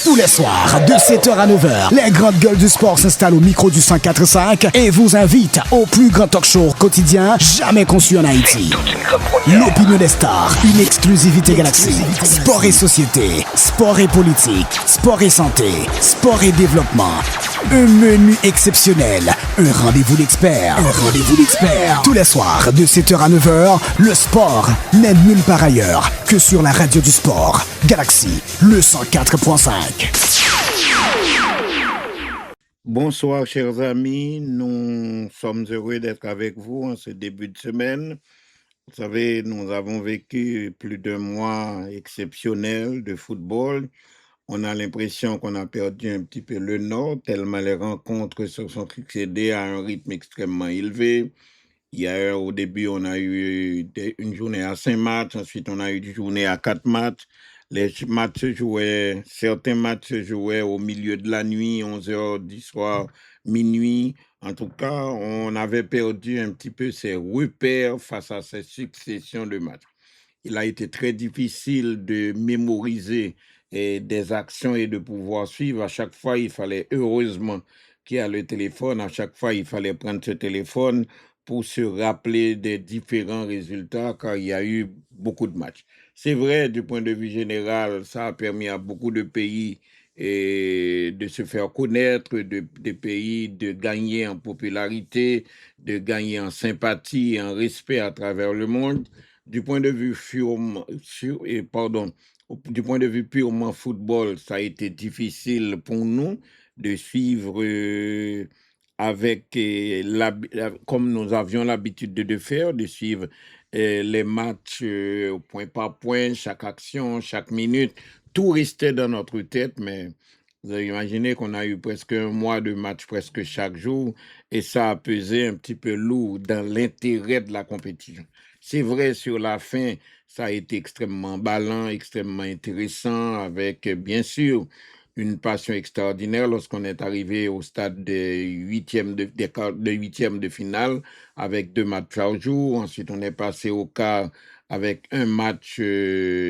Tous les soirs, de 7h à 9h, les grandes gueules du sport s'installent au micro du 104.5 et vous invitent au plus grand talk show quotidien jamais conçu en Haïti. L'opinion des stars, une exclusivité Galaxy. Sport et société, sport et politique, sport et santé, sport et développement. Un menu exceptionnel, un rendez-vous d'experts. Tous les soirs, de 7h à 9h, le sport n'est nulle part ailleurs que sur la radio du sport. Galaxy, le 104.5. Bonsoir chers amis, nous sommes heureux d'être avec vous en ce début de semaine. Vous savez, nous avons vécu plus d'un mois exceptionnel de football. On a l'impression qu'on a perdu un petit peu le nord, tellement les rencontres se sont succédées à un rythme extrêmement élevé. Hier, au début, on a eu une journée à 5 matchs, ensuite on a eu une journée à 4 matchs. Certains matchs se jouaient au milieu de la nuit, 11h du soir, minuit. En tout cas, on avait perdu un petit peu ses repères face à ces successions de matchs. Il a été très difficile de mémoriser des actions et de pouvoir suivre. À chaque fois, il fallait, heureusement qu'il y a le téléphone, à chaque fois, il fallait prendre ce téléphone pour se rappeler des différents résultats car il y a eu beaucoup de matchs. C'est vrai, du point de vue général, ça a permis à beaucoup de pays de se faire connaître, des pays de gagner en popularité, de gagner en sympathie et en respect à travers le monde. Du point de vue du point de vue purement football, ça a été difficile pour nous de suivre comme nous avions l'habitude de faire, de suivre les matchs point par point, chaque action, chaque minute. Tout restait dans notre tête, mais vous avez imaginé qu'on a eu presque un mois de match presque chaque jour et ça a pesé un petit peu lourd dans l'intérêt de la compétition. C'est vrai, sur la fin, ça a été extrêmement ballant, extrêmement intéressant, avec bien sûr une passion extraordinaire lorsqu'on est arrivé au stade de huitième de finale avec 2 matchs par jour. Ensuite, on est passé au quart avec un match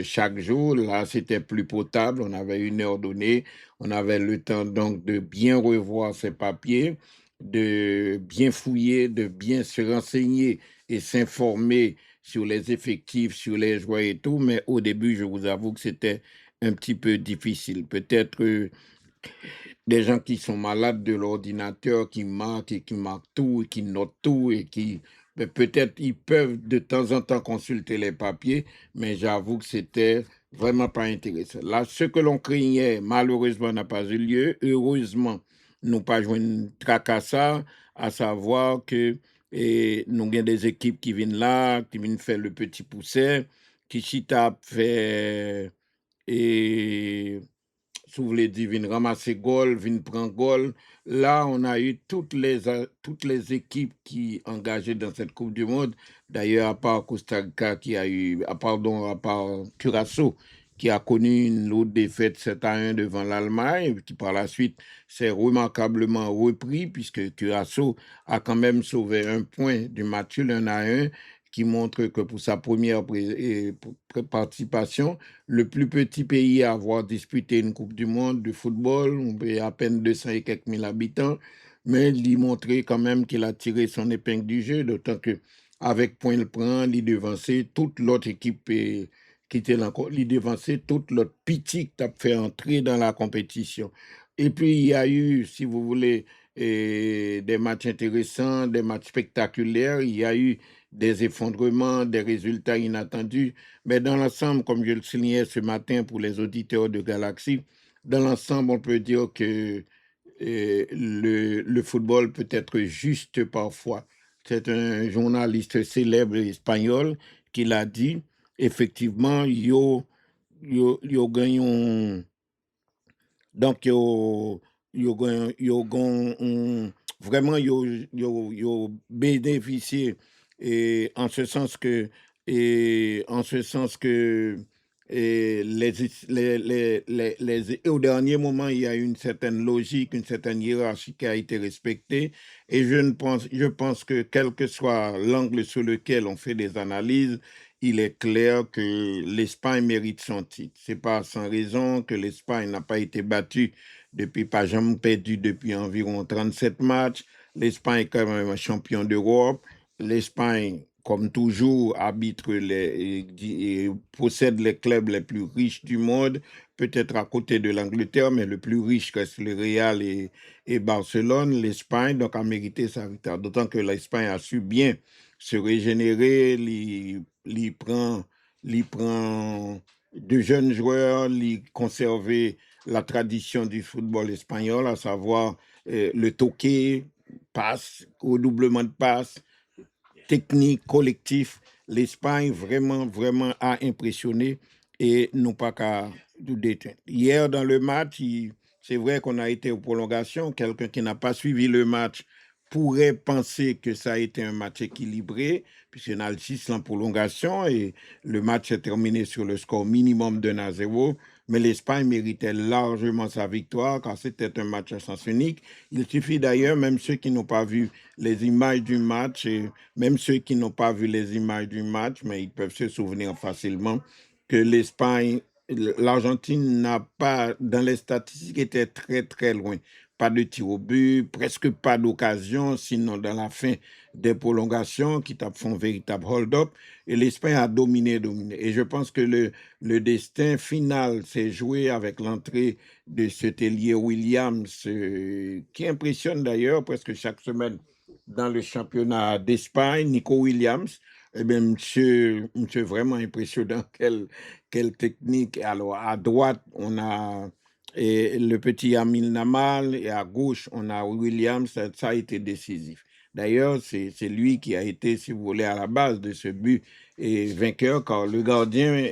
chaque jour. Là, c'était plus potable. On avait 1 heure donnée. On avait le temps donc de bien revoir ses papiers, de bien fouiller, de bien se renseigner et s'informer sur les effectifs, sur les joueurs et tout. Mais au début, je vous avoue que c'était un petit peu difficile. Peut-être des gens qui sont malades de l'ordinateur, qui marquent tout, et qui notent tout, mais peut-être ils peuvent de temps en temps consulter les papiers, mais j'avoue que c'était vraiment pas intéressant. Là, ce que l'on craignait, malheureusement, n'a pas eu lieu. Heureusement, nous pas joué une tracassa, à savoir que nous avons des équipes qui viennent là, qui viennent faire le petit pousset, qui chita fait et si vous voulez dire, viennent ramasser goal, viennent prendre goal. Là, on a eu toutes les équipes qui engagées dans cette Coupe du Monde. D'ailleurs, à part Costa Rica à part Curaçao, qui a connu une lourde défaite 7-1 devant l'Allemagne, qui par la suite s'est remarquablement repris, puisque Curaçao a quand même sauvé un point du match 1-1, qui montre que pour sa première participation, le plus petit pays à avoir disputé une Coupe du Monde de football, on peut à peine 200 et quelques mille habitants, mais il montrait quand même qu'il a tiré son épingle du jeu, d'autant que avec point le prend, il devançait toute l'autre équipe qui était là, il devançait toute l'autre petit qui a fait entrer dans la compétition. Et puis il y a eu, si vous voulez, des matchs intéressants, des matchs spectaculaires, il y a eu des effondrements, des résultats inattendus. Mais dans l'ensemble, comme je le soulignais ce matin pour les auditeurs de Galaxy, dans l'ensemble, on peut dire que le football peut être juste parfois. C'est un journaliste célèbre espagnol qui l'a dit. Effectivement, yo gagnons donc vraiment yo bénéficié et en ce sens que au dernier moment il y a une certaine logique, une certaine hiérarchie qui a été respectée et je pense que quel que soit l'angle sur lequel on fait des analyses, il est clair que l'Espagne mérite son titre. C'est pas sans raison que l'Espagne n'a pas été battue depuis, pas jamais perdu depuis environ 37 matchs. L'Espagne est quand même un champion d'Europe. L'Espagne, comme toujours, et possède les clubs les plus riches du monde, peut-être à côté de l'Angleterre, mais le plus riche reste le Real et Barcelone. L'Espagne, donc, a mérité sa victoire. D'autant que l'Espagne a su bien se régénérer, il prend de jeunes joueurs, il conserver la tradition du football espagnol, à savoir le toqué, passe, redoublement de passe, technique, collectif. L'Espagne vraiment, vraiment a impressionné et non pas qu'à tout détruire. Hier, dans le match, c'est vrai qu'on a été aux prolongations. Quelqu'un qui n'a pas suivi le match pourrait penser que ça a été un match équilibré, puisqu'on a le 6 en prolongation et le match s'est terminé sur le score minimum de 1-0. Mais l'Espagne méritait largement sa victoire car c'était un match à sens unique. Il suffit d'ailleurs, même ceux qui n'ont pas vu les images du match, et même ceux qui n'ont pas vu les images du match, mais ils peuvent se souvenir facilement que l'Argentine n'a pas, dans les statistiques, était très très loin. Pas de tir au but, presque pas d'occasion, sinon dans la fin des prolongations qui font un véritable hold-up. Et l'Espagne a dominé. Et je pense que le destin final s'est joué avec l'entrée de cet ailier Williams, qui impressionne d'ailleurs presque chaque semaine dans le championnat d'Espagne, Nico Williams. Eh bien, monsieur vraiment impressionnant. Quelle technique. Alors, à droite, on a le petit Amil Namal et à gauche, on a Williams. Ça a été décisif. D'ailleurs, c'est lui qui a été, si vous voulez, à la base de ce but et vainqueur, car le gardien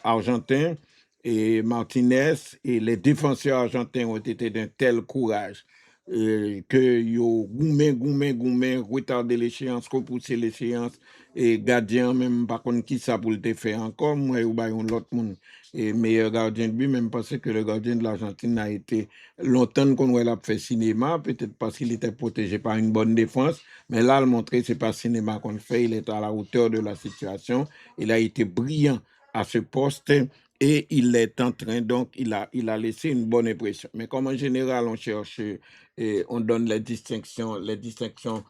argentin et Martinez et les défenseurs argentins ont été d'un tel courage que yo goumen, retarder l'échéance, repousser l'échéance, et gardien même par contre qui ça pour le faire encore, moi ou bah l'autre monde et meilleur gardien de but, même parce que le gardien de l'Argentine a été longtemps qu'on l'a fait cinéma, peut-être parce qu'il était protégé par une bonne défense, mais là, le montrer, c'est pas cinéma qu'on le fait, il est à la hauteur de la situation, il a été brillant à ce poste, et il est en train, donc, il a laissé une bonne impression. Mais comme en général, on cherche et on donne les distinctions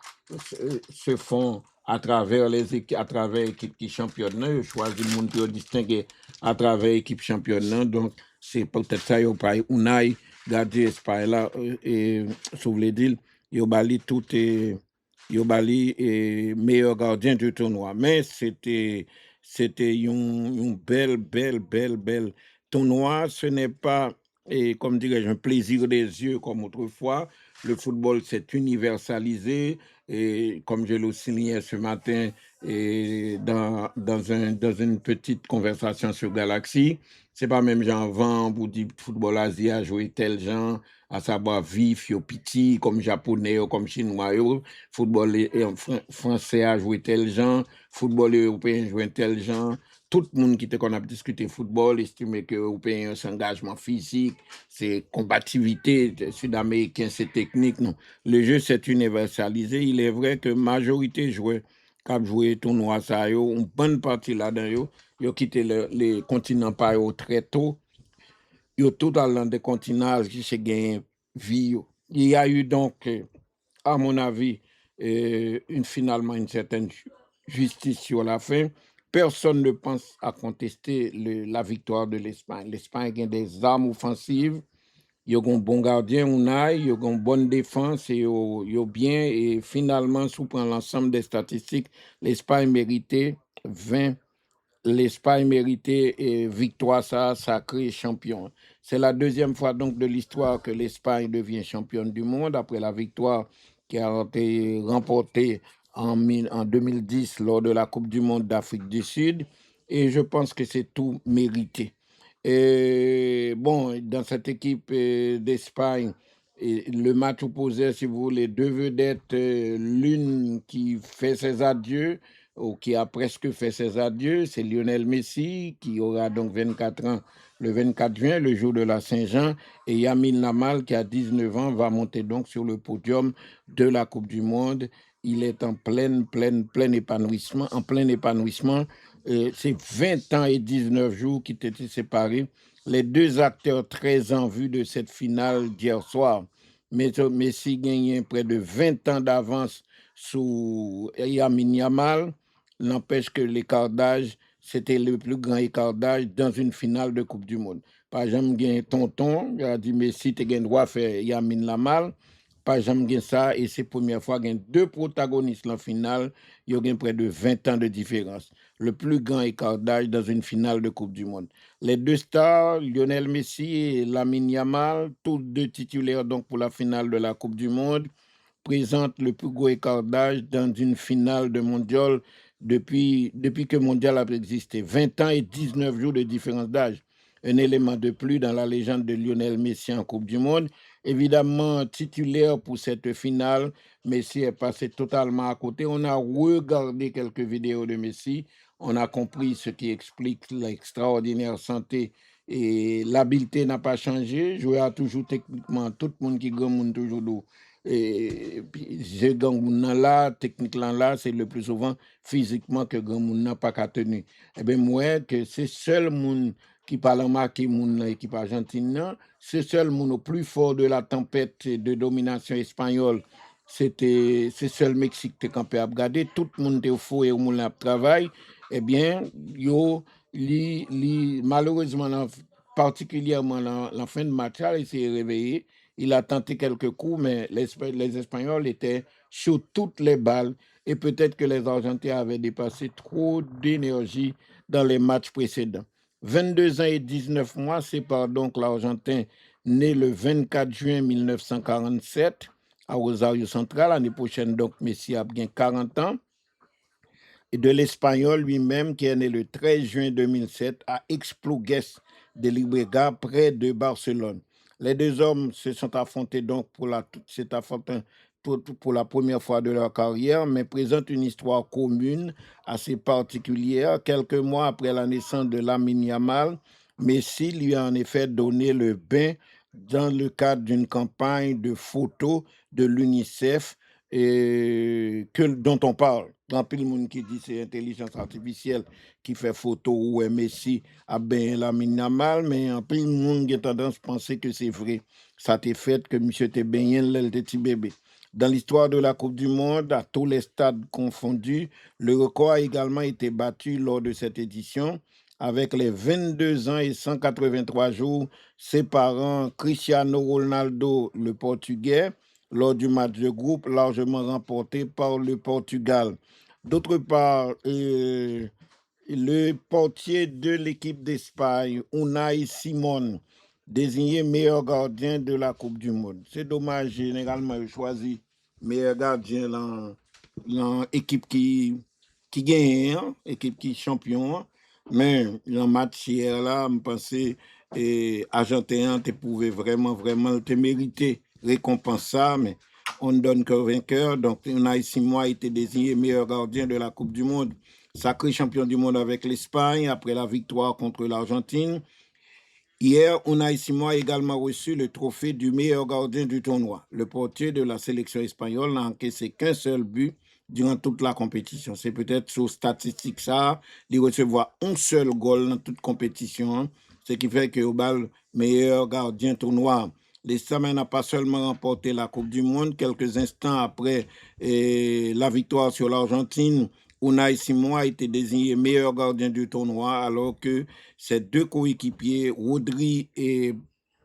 se font à travers à travers l'équipe qui championne. Je choisis le monde pour distinguer à travers l'équipe championne. Donc, c'est peut-être ça, il y a Unai, gardien Espagne là, et sur les deals, il y a tout et Yobali est meilleur gardien du tournoi. Mais c'était un belle tournoi. Ce n'est pas, et comme dirais-je, un plaisir des yeux comme autrefois. Le football s'est universalisé. Et comme je le soulignais ce matin et dans une petite conversation sur Galaxy, c'est pas même genre vent pour dire football Asie a joué tel genre, à savoir vif, yo petit, comme japonais ou comme chinois, football français a joué tel genre, football européen a joué tel genre. Tout le monde qui était qu'on a discuté football estimait que européen c'est engagement physique, c'est combativité, sud-américain c'est technique. Non, le jeu s'est universalisé. Il est vrai que majorité joueurs qui ont joué tournoi ça yo, une bonne partie là-dedans yo quitté les continents par yo très tôt. Yo tout dans des continents qui se gagnent vie. Il y a eu donc à mon avis, finalement une certaine justice sur la fin. Personne ne pense à contester la victoire de l'Espagne. L'Espagne a des armes offensives, il y a un bon gardien, il y a une bonne défense, et il y a bien, et finalement, si on prend l'ensemble des statistiques, l'Espagne méritait 20 L'Espagne méritait victoire sacrée champion. C'est la deuxième fois donc de l'histoire que l'Espagne devient championne du monde après la victoire qui a été remportée en 2010 lors de la Coupe du monde d'Afrique du Sud. Et je pense que c'est tout mérité. Et bon, dans cette équipe d'Espagne, le match opposé, si vous voulez, deux vedettes, l'une qui fait ses adieux, ou qui a presque fait ses adieux, c'est Lionel Messi, qui aura donc 24 ans le 24 juin, le jour de la Saint-Jean, et Yamin Lamal, qui a 19 ans, va monter donc sur le podium de la Coupe du Monde. Il est en plein épanouissement, c'est 20 ans et 19 jours qui étaient séparés. Les deux acteurs très en vue de cette finale d'hier soir. Messi gagnait près de 20 ans d'avance sur Lamine Yamal. N'empêche que l'écart d'âge, c'était le plus grand écart d'âge dans une finale de Coupe du Monde. Par exemple, il y a un tonton, il a dit Messi, tu as le droit de faire Lamine Yamal. Par exemple, il y a ça, et c'est la première fois qu'il y a deux protagonistes en finale, il y a près de 20 ans de différence. Le plus grand écart d'âge dans une finale de Coupe du Monde. Les deux stars, Lionel Messi et Lamine Yamal, tous deux titulaires donc pour la finale de la Coupe du Monde, présentent le plus gros écart d'âge dans une finale de mondial depuis que le mondial a existé. 20 ans et 19 jours de différence d'âge. Un élément de plus dans la légende de Lionel Messi en Coupe du Monde. Évidemment, titulaire pour cette finale, Messi est passé totalement à côté. On a regardé quelques vidéos de Messi. On a compris ce qui explique l'extraordinaire santé et l'habileté n'a pas changé. Jouer a toujours techniquement, tout le monde qui gagne toujours d'eau. Et puis, je gagne là, techniquement là, c'est le plus souvent physiquement que gagne n'a pas qu'à tenir. Eh bien, moi, que c'est seul monde qui parle marqué mon équipe argentine, c'est seul monde au plus fort de la tempête de domination espagnole. C'est seul Mexique qui est campé à regarder. Tout le monde est faux et au monde travail. Eh bien, yo, malheureusement, particulièrement la fin de match, il s'est réveillé. Il a tenté quelques coups, mais les Espagnols étaient sur toutes les balles. Et peut-être que les Argentins avaient dépassé trop d'énergie dans les matchs précédents. 22 ans et 19 mois séparent donc l'Argentin né le 24 juin 1947 à Rosario Central. L'année prochaine, donc, Messi a bien 40 ans. Et de l'Espagnol lui-même, qui est né le 13 juin 2007 à Esplugues de Llobregat, près de Barcelone. Les deux hommes se sont affrontés donc pour la première fois de leur carrière, mais présentent une histoire commune assez particulière. Quelques mois après la naissance de Lamine Yamal, Messi lui a en effet donné le bain dans le cadre d'une campagne de photos de l'UNICEF dont on parle. Grand pile monde qui dit c'est intelligence artificielle qui fait photo ou Messi a bien la minimal, mais en pile monde qui a tendance à penser que c'est vrai. Ça t'est fait que monsieur t'es bien le petit bébé. Dans l'histoire de la Coupe du Monde, à tous les stades confondus, le record a également été battu lors de cette édition avec les 22 ans et 183 jours séparant Cristiano Ronaldo, le Portugais, lors du match de groupe largement remporté par le Portugal. D'autre part, le portier de l'équipe d'Espagne, Unai Simon, désigné meilleur gardien de la Coupe du Monde. C'est dommage, généralement, il choisit meilleur gardien dans l'équipe qui gagne, hein, équipe qui est champion. Mais dans le match hier, là, je pensais que Argentin te pouvait vraiment te mériter récompense ça, mais on ne donne que vainqueur. Donc, Unai Simon a été désigné meilleur gardien de la Coupe du Monde, sacré champion du monde avec l'Espagne après la victoire contre l'Argentine. Hier, Unai Simon a également reçu le trophée du meilleur gardien du tournoi. Le portier de la sélection espagnole n'a encaissé qu'un seul but durant toute la compétition. C'est peut-être sur statistique ça, il recevoir un seul goal dans toute compétition, hein, ce qui fait que au bal meilleur gardien tournoi. L'Espagne n'a pas seulement remporté la Coupe du Monde quelques instants après la victoire sur l'Argentine. Unai Simon a été désigné meilleur gardien du tournoi alors que ses deux coéquipiers, Rodri et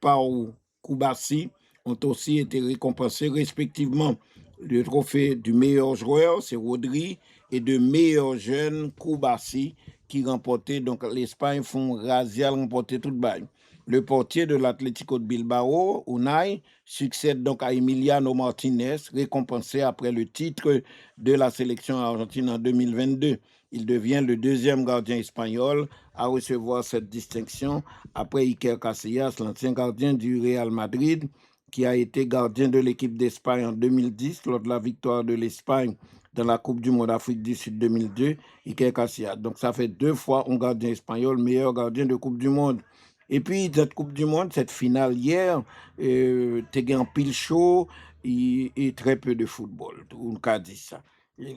Pau Kubasi, ont aussi été récompensés respectivement. Le trophée du meilleur joueur, c'est Rodri, et de meilleur jeune, Kubasi, qui remportait, donc l'Espagne font razial remporter tout le bail. Le portier de l'Atlético de Bilbao, Unai, succède donc à Emiliano Martinez, récompensé après le titre de la sélection argentine en 2022. Il devient le deuxième gardien espagnol à recevoir cette distinction après Iker Casillas, l'ancien gardien du Real Madrid, qui a été gardien de l'équipe d'Espagne en 2010 lors de la victoire de l'Espagne dans la Coupe du Monde Afrique du Sud 2002, Iker Casillas. Donc ça fait 2 fois un gardien espagnol meilleur gardien de Coupe du Monde. Et puis, cette Coupe du Monde, cette finale hier, t'es en pile chaud et très peu de football. On a dit ça.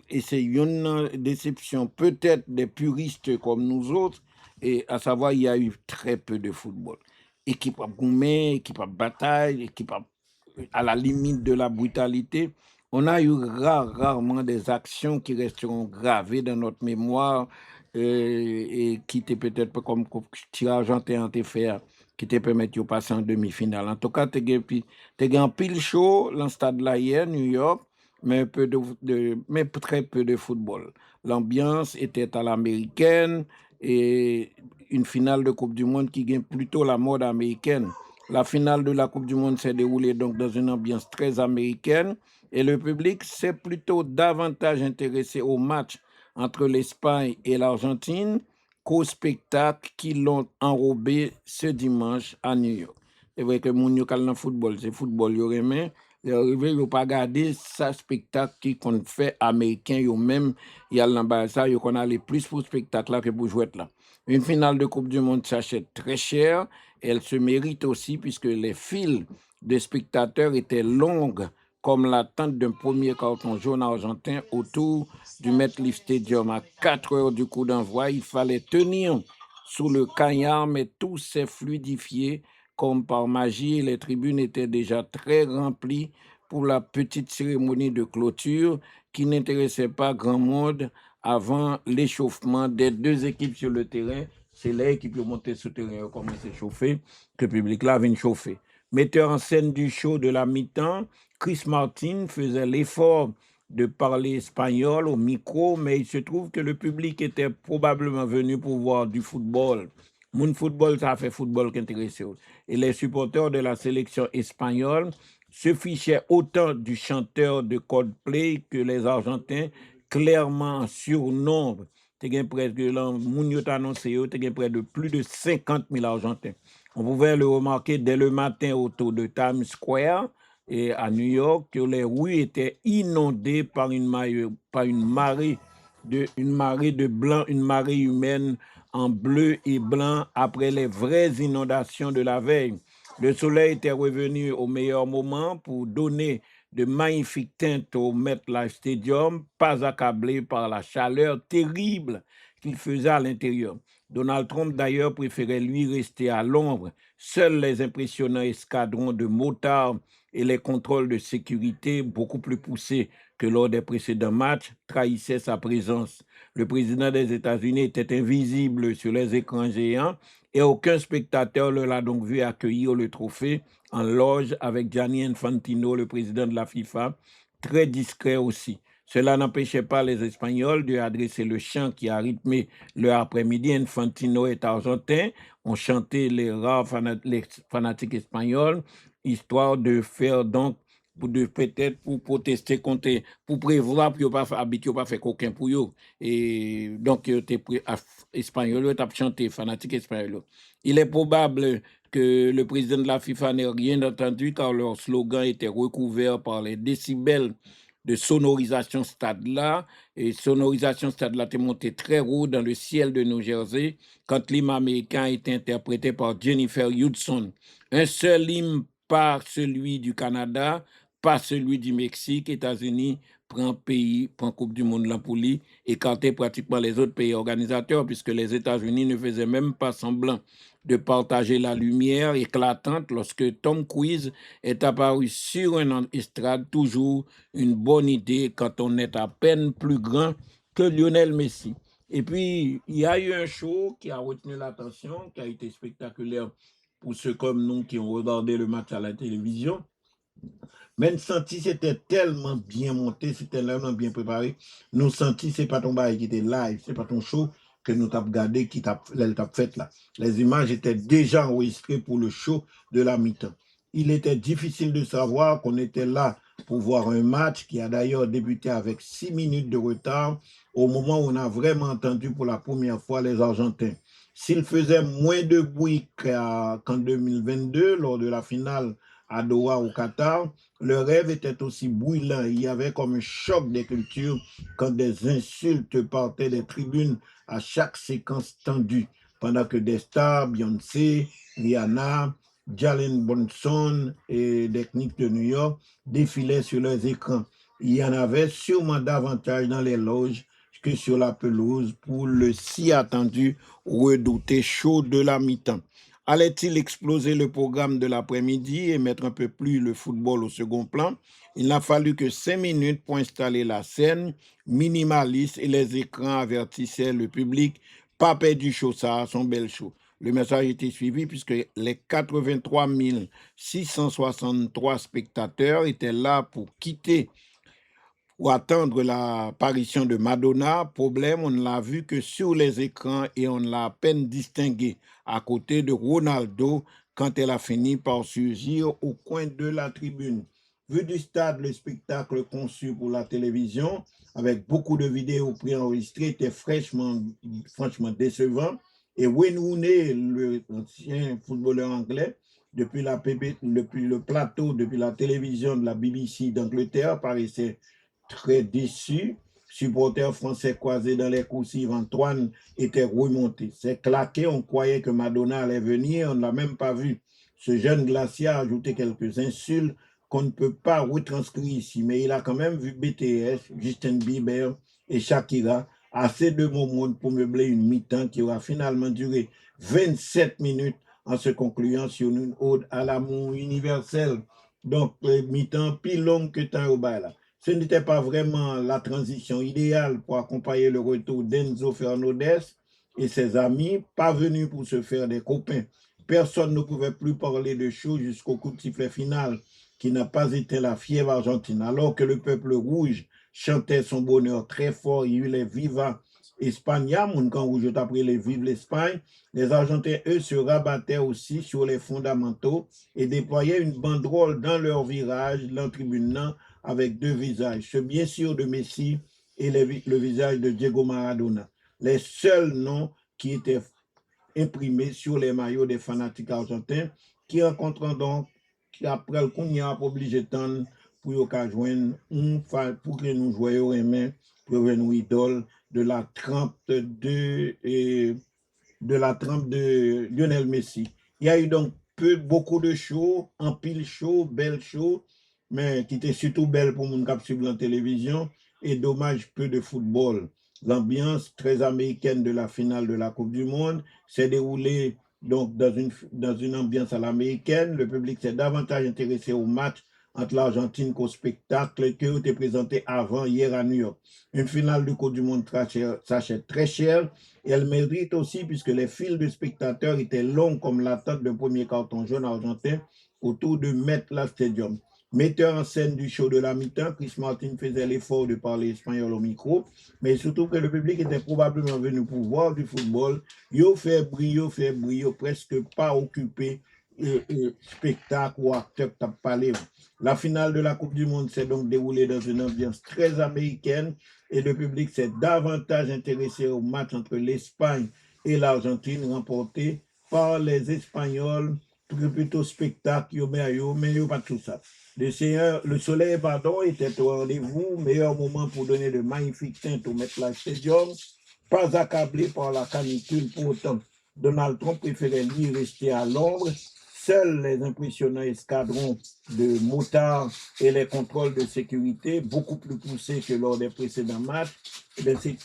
Et c'est une déception peut-être des puristes comme nous autres, et à savoir, il y a eu très peu de football. Équipe à gourmet, équipe à bataille, équipe à la limite de la brutalité. On a eu rarement des actions qui resteront gravées dans notre mémoire et qui étaient peut-être pas comme tirage en fait, qui te permettent de passer en demi-finale. En tout cas, tu as un pile chaud dans le stade là hier, New York, mais, mais très peu de football. L'ambiance était à l'américaine et une finale de Coupe du Monde qui gagne plutôt la mode américaine. La finale de la Coupe du Monde s'est déroulée donc dans une ambiance très américaine et le public s'est plutôt davantage intéressé au match entre l'Espagne et l'Argentine qu'au spectacle qui l'ont enrobé ce dimanche à New York. C'est vrai que mon yo kal nan football, c'est football yo remen, yo arrive yo pas garder ça spectacle qui qu'on fait américain yo même y a là ça yo qu'on aller plus pour spectacle là que pour jouer là. Une finale de Coupe du Monde s'achète très cher, et elle se mérite aussi puisque les files de spectateurs étaient longues comme l'attente d'un premier carton jaune argentin autour du MetLife Stadium à 4 heures du coup d'envoi. Il fallait tenir sous le cagnard, mais tout s'est fluidifié comme par magie. Les tribunes étaient déjà très remplies pour la petite cérémonie de clôture qui n'intéressait pas grand monde avant l'échauffement des deux équipes sur le terrain. C'est l'équipe qui est montée sur le terrain, qui commence à chauffer, que le public là vient chauffer. Metteur en scène du show de la mi-temps, Chris Martin faisait l'effort de parler espagnol au micro, mais il se trouve que le public était probablement venu pour voir du football. Mon football, ça fait football qui intéresse. Et les supporters de la sélection espagnole se fichaient autant du chanteur de Coldplay que les Argentins, clairement en surnombre. Presque, annoncé, près de plus de 50 000 Argentins. On pouvait le remarquer dès le matin autour de Times Square et à New York que les rues étaient inondées par une marée de blanc, une marée humaine en bleu et blanc après les vraies inondations de la veille. Le soleil était revenu au meilleur moment pour donner de magnifiques teintes au MetLife Stadium, pas accablé par la chaleur terrible qu'il faisait à l'intérieur. Donald Trump, d'ailleurs, préférait lui rester à l'ombre. Seuls les impressionnants escadrons de motards et les contrôles de sécurité, beaucoup plus poussés que lors des précédents matchs, trahissaient sa présence. Le président des États-Unis était invisible sur les écrans géants et aucun spectateur ne l'a donc vu accueillir le trophée en loge avec Gianni Infantino, le président de la FIFA, très discret aussi. Cela n'empêchait pas les Espagnols de adresser le chant qui a rythmé leur après-midi. Infantino est argentin. On chantait les fanatiques espagnols, histoire de faire donc peut-être pour protester contre, pour prévoir pour pas habituer pas faire coquin pour eux. Et donc espagnol t'a chanté fanatique espagnol. Il est probable que le président de la FIFA n'ait rien entendu car leur slogan était recouvert par les décibels de sonorisation stade-là. Et sonorisation stade-là était monté très haut dans le ciel de New Jersey quand l'hymne américain a été interprété par Jennifer Hudson. Un seul hymne, pas celui du Canada, pas celui du Mexique. États-Unis prend Coupe du Monde là pour lui, écarter pratiquement les autres pays organisateurs, puisque les États-Unis ne faisaient même pas semblant de partager la lumière éclatante lorsque Tom Cruise est apparu sur une estrade, toujours une bonne idée quand on est à peine plus grand que Lionel Messi. Et puis, il y a eu un show qui a retenu l'attention, qui a été spectaculaire pour ceux comme nous qui ont regardé le match à la télévision. Même senti, c'était tellement bien monté, c'était tellement bien préparé. Nous senti, c'est pas ton bail qui était live, c'est pas ton show que nous t'avons regardé qui t'a fait là. Les images étaient déjà enregistrées pour le show de la mi-temps. Il était difficile de savoir qu'on était là pour voir un match qui a d'ailleurs débuté avec 6 minutes de retard au moment où on a vraiment entendu pour la première fois les Argentins. S'il faisait moins de bruit qu'en 2022 lors de la finale à Doha au Qatar, le rêve était aussi brûlant. Il y avait comme un choc des cultures quand des insultes partaient des tribunes à chaque séquence tendue, pendant que des stars, Beyoncé, Rihanna, Jalen Brunson et des Knicks de New York défilaient sur leurs écrans. il y en avait sûrement davantage dans les loges que sur la pelouse pour le si attendu redouté chaud de la mi-temps. Allait-il exploser le programme de l'après-midi et mettre un peu plus le football au second plan? Il n'a fallu que 5 minutes pour installer la scène minimaliste et les écrans avertissaient le public. Pas perdu chaud, ça, son bel show. Le message était suivi puisque les 83 663 spectateurs étaient là pour quitter ou attendre l'apparition de Madonna. Problème, on ne l'a vu que sur les écrans et on l'a à peine distingué à côté de Ronaldo quand elle a fini par surgir au coin de la tribune. Vu du stade, le spectacle conçu pour la télévision, avec beaucoup de vidéos préenregistrées, était franchement décevant. Et Wayne Rooney, l'ancien footballeur anglais, depuis le plateau, depuis la télévision de la BBC d'Angleterre, paraissait très déçu. Supporters français croisés dans les coursives, Antoine était remonté. C'est claqué, on croyait que Madonna allait venir, on ne l'a même pas vu. Ce jeune glacier a ajouté quelques insultes qu'on ne peut pas retranscrire ici, mais il a quand même vu BTS, Justin Bieber et Shakira, assez de bon monde pour meubler une mi-temps qui aura finalement duré 27 minutes en se concluant sur une ode à l'amour universel. Donc, mi-temps plus longue que temps au bas là. Ce n'était pas vraiment la transition idéale pour accompagner le retour d'Enzo Fernandez et ses amis, pas venus pour se faire des copains. Personne ne pouvait plus parler de choses jusqu'au coup de sifflet final, qui n'a pas été la fièvre argentine. Alors que le peuple rouge chantait son bonheur très fort, il y eut les vivas Espagna, mon camp rouge après les vive l'Espagne, les Argentins, eux, se rabattaient aussi sur les fondamentaux et déployaient une banderole dans leur virage, l'entribunant, avec deux visages, ce bien sûr de Messi et le visage de Diego Maradona. Les seuls noms qui étaient imprimés sur les maillots des fanatiques argentins qui rencontrent donc, qui après le coup, il y a obligé de pour joindre pour que nous jouions les mains pour nous idole de la trempe de Lionel Messi. Il y a eu donc beaucoup de shows, en pile show, belles shows, mais qui était surtout belle pour mon cap sur la télévision et dommage peu de football. L'ambiance très américaine de la finale de la Coupe du Monde s'est déroulée donc dans une ambiance à l'américaine. Le public s'est davantage intéressé au match entre l'Argentine qu'au spectacle qui a été présenté avant hier à New York. Une finale de Coupe du Monde s'achète très cher et elle mérite aussi puisque les files de spectateurs étaient longues comme l'attente d'un premier carton jaune argentin autour de MetLife Stadium. Metteur en scène du show de la mi-temps, Chris Martin faisait l'effort de parler espagnol au micro, mais surtout que le public était probablement venu pour voir du football. Yo fait brio, presque pas occupé spectacle ou acteur qui t'a parlé. La finale de la Coupe du Monde s'est donc déroulée dans une ambiance très américaine et le public s'est davantage intéressé au match entre l'Espagne et l'Argentine remporté par les Espagnols, plutôt spectacle, mais pas tout ça. Le soleil était au rendez-vous, meilleur moment pour donner de magnifiques teintes au MetLife Stadium, pas accablé par la canicule pour autant. Donald Trump préférait lui rester à l'ombre. Seuls les impressionnants escadrons de motards et les contrôles de sécurité, beaucoup plus poussés que lors des précédents matchs, c'est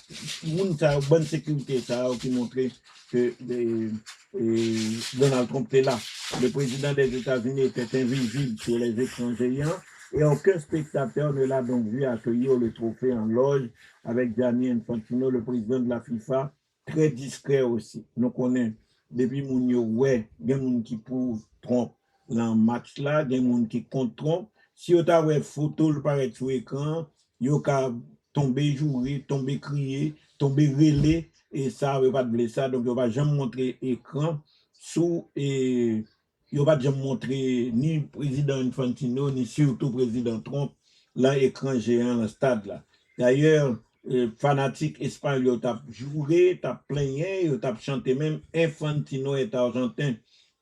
une bonne sécurité, ça a aussi montré que Donald Trump était là. Le président des États-Unis était invisible sur les écrans géants et aucun spectateur ne l'a donc vu accueillir le trophée en loge avec Gianni Infantino, le président de la FIFA, très discret aussi. Nous connaissons depuis mon yo ouais, il y a des gens qui pour Trump dans le match là, il y a des gens qui contre Trump. Si vous avez une photo le paraît sur l'écran, vous avez tombé jouer, tomber crier, tomber relais et ça ne va pas de blesser, donc vous ne va jamais montrer écran sous et il ne va jamais montrer ni président Infantino ni surtout président Trump là écran géant dans le stade là. D'ailleurs, fanatique espagnol t'a joué, t'a plaigné, t'a chanté même Infantino et Argentin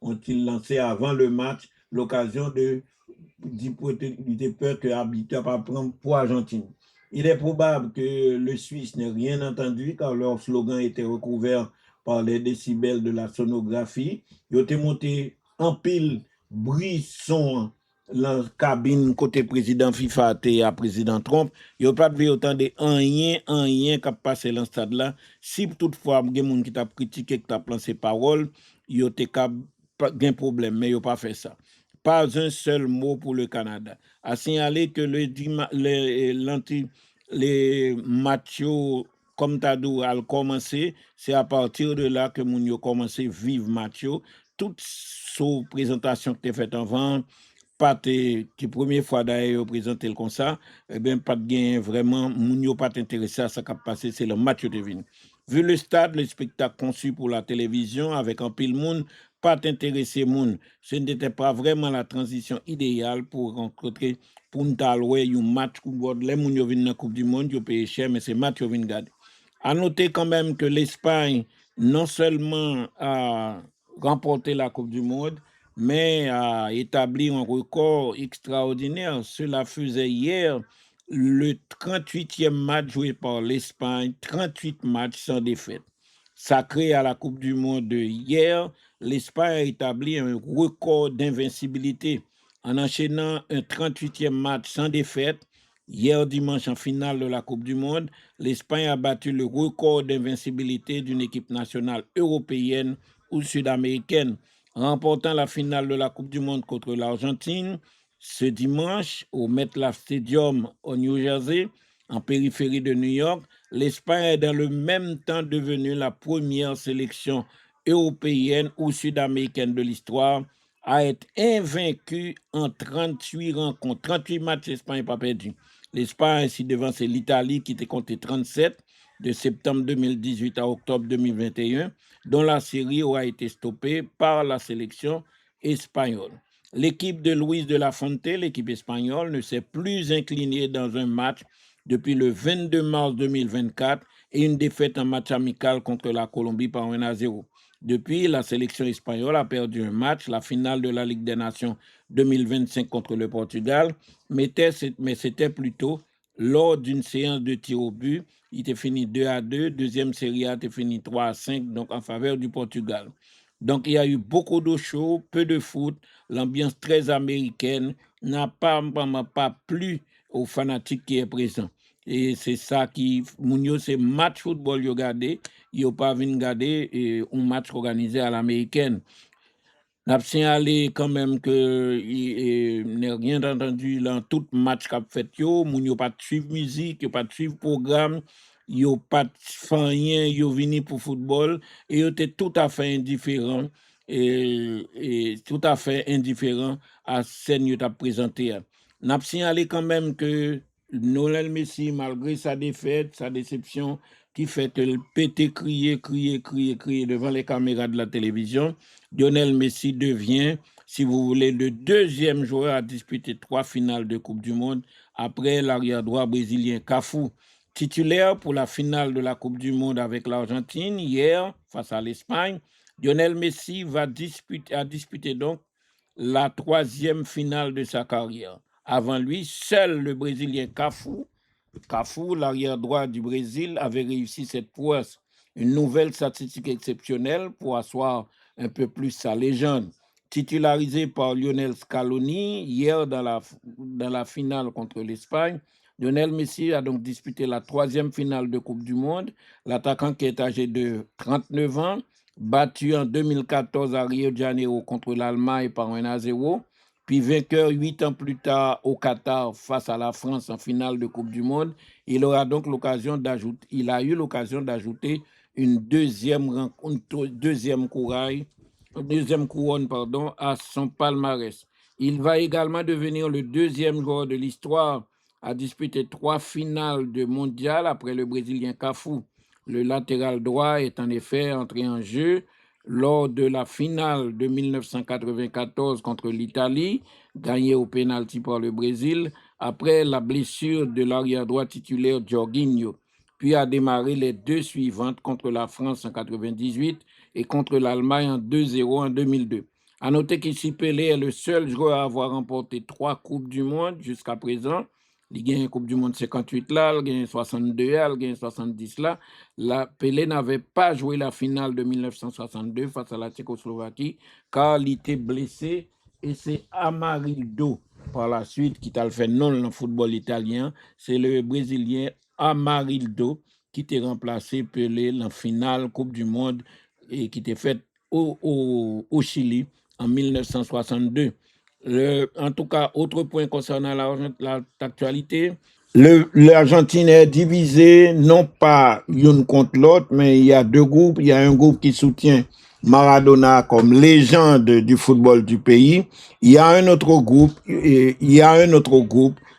ont-ils lancé avant le match l'occasion de peur que l'arbitre pas prendre pour Argentine. Il est probable que le Suisse n'ait rien entendu car leur slogan était recouvert par les décibels de la sonographie. Ils ont été montés en pile, bruit, son la cabine côté président FIFA et à président Trump, il n'y a pas de autant de rien qui a passé dans ce stade-là. Si toutefois, il y a des gens qui t'a critiqué, qui t'a lancé parole, il y a un problème, mais il n'y a pas fait ça. Pas un seul mot pour le Canada. A signalé que les matchs comme Tadou a commencé, c'est à partir de là que nous avons commencé à vivre match. Toute sous présentation qui était faite avant, pas qui première fois d'ailleurs présenté comme ça, eh bien pas de gain vraiment, moun pas intéressé à ce qui a passé, c'est le match de vin. Vu le stade, le spectacle conçu pour la télévision avec un pile monde, pas intéressé moun. Ce n'était pas vraiment la transition idéale pour rencontrer pour nous un match où les moun yo vinn dans la Coupe du monde, yo paye cher mais c'est match yo vinn garder. À noter quand même que l'Espagne non seulement a remporté la Coupe du monde, mais a établi un record extraordinaire. Cela faisait hier le 38e match joué par l'Espagne, 38 matchs sans défaite. Sacré à la Coupe du Monde de hier, l'Espagne a établi un record d'invincibilité en enchaînant un 38e match sans défaite. Hier dimanche, en finale de la Coupe du Monde, l'Espagne a battu le record d'invincibilité d'une équipe nationale européenne ou sud-américaine, remportant la finale de la Coupe du Monde contre l'Argentine ce dimanche au MetLife Stadium au New Jersey, en périphérie de New York. L'Espagne est dans le même temps devenue la première sélection européenne ou sud-américaine de l'histoire à être invaincue en 38 rencontres. 38 matchs, l'Espagne n'a pas perdu. L'Espagne ainsi devancé l'Italie qui était compté 37 de septembre 2018 à octobre 2021, dont la série aura été stoppée par la sélection espagnole. L'équipe de Luis de la Fuente, l'équipe espagnole, ne s'est plus inclinée dans un match depuis le 22 mars 2024 et une défaite en match amical contre la Colombie par 1-0. Depuis, la sélection espagnole a perdu un match, la finale de la Ligue des Nations 2025 contre le Portugal, mais c'était plutôt lors d'une séance de tir au but. Il était fini 2-2, deuxième série A était fini 3-5, donc en faveur du Portugal. Donc il y a eu beaucoup de show, peu de foot, l'ambiance très américaine n'a pas plu aux fanatiques qui est présent. Et c'est ça qui, Mounio, c'est match football, yo gardé, yo pas venu garder un match organisé à l'américaine. N'a signalé quand même que n'a rien entendu dans tout match qu'a fait yo, moun yo pas suivre musique, yo pas suivre programme, yo pas fait rien, yo vini pour football et yo était tout à fait indifférent et tout à fait indifférent à scène yo t'a présenté. N'a signalé quand même que Lionel Messi, malgré sa défaite, sa déception, qui fait le péter, crier devant les caméras de la télévision, Lionel Messi devient, si vous voulez, le deuxième joueur à disputer 3 finales de Coupe du Monde après l'arrière-droit brésilien Cafu. Titulaire pour la finale de la Coupe du Monde avec l'Argentine hier face à l'Espagne, Lionel Messi a disputé donc la 3e finale de sa carrière. Avant lui, seul le Brésilien Cafu, l'arrière-droit du Brésil, avait réussi cette prouesse. Une nouvelle statistique exceptionnelle pour asseoir un peu plus sa légende. Titularisé par Lionel Scaloni hier dans la finale contre l'Espagne, Lionel Messi a donc disputé la 3e finale de Coupe du Monde. L'attaquant qui est âgé de 39 ans, battu en 2014 à Rio de Janeiro contre l'Allemagne par 1-0, puis vainqueur 8 ans plus tard au Qatar face à la France en finale de Coupe du Monde, il a eu l'occasion d'ajouter une deuxième couronne à son palmarès. Il va également devenir le 2e joueur de l'histoire à disputer 3 finales de mondial après le Brésilien Cafu. Le latéral droit est en effet entré en jeu lors de la finale de 1994 contre l'Italie, gagnée au pénalty par le Brésil, après la blessure de l'arrière-droit titulaire Jorginho, puis a démarré les 2 suivantes contre la France en 1998 et contre l'Allemagne en 2-0 en 2002. À noter qu'ici Pelé est le seul joueur à avoir remporté 3 Coupes du Monde jusqu'à présent. Il gagne une Coupe du Monde 58 là, il gagne 62 là, il gagne 70 là. Pelé n'avait pas joué la finale de 1962 face à la Tchécoslovaquie car il était blessé et c'est Amarildo par la suite, qui t'a fait non dans le football italien, c'est le Brésilien Amarildo qui t'a remplacé Pelé en finale Coupe du Monde et qui t'a fait au Chili en 1962. En tout cas, autre point concernant l'actualité, l'Argentine est divisée, non pas l'une contre l'autre, mais il y a deux groupes. Il y a un groupe qui soutient Maradona comme légende du football du pays. Il y a un autre groupe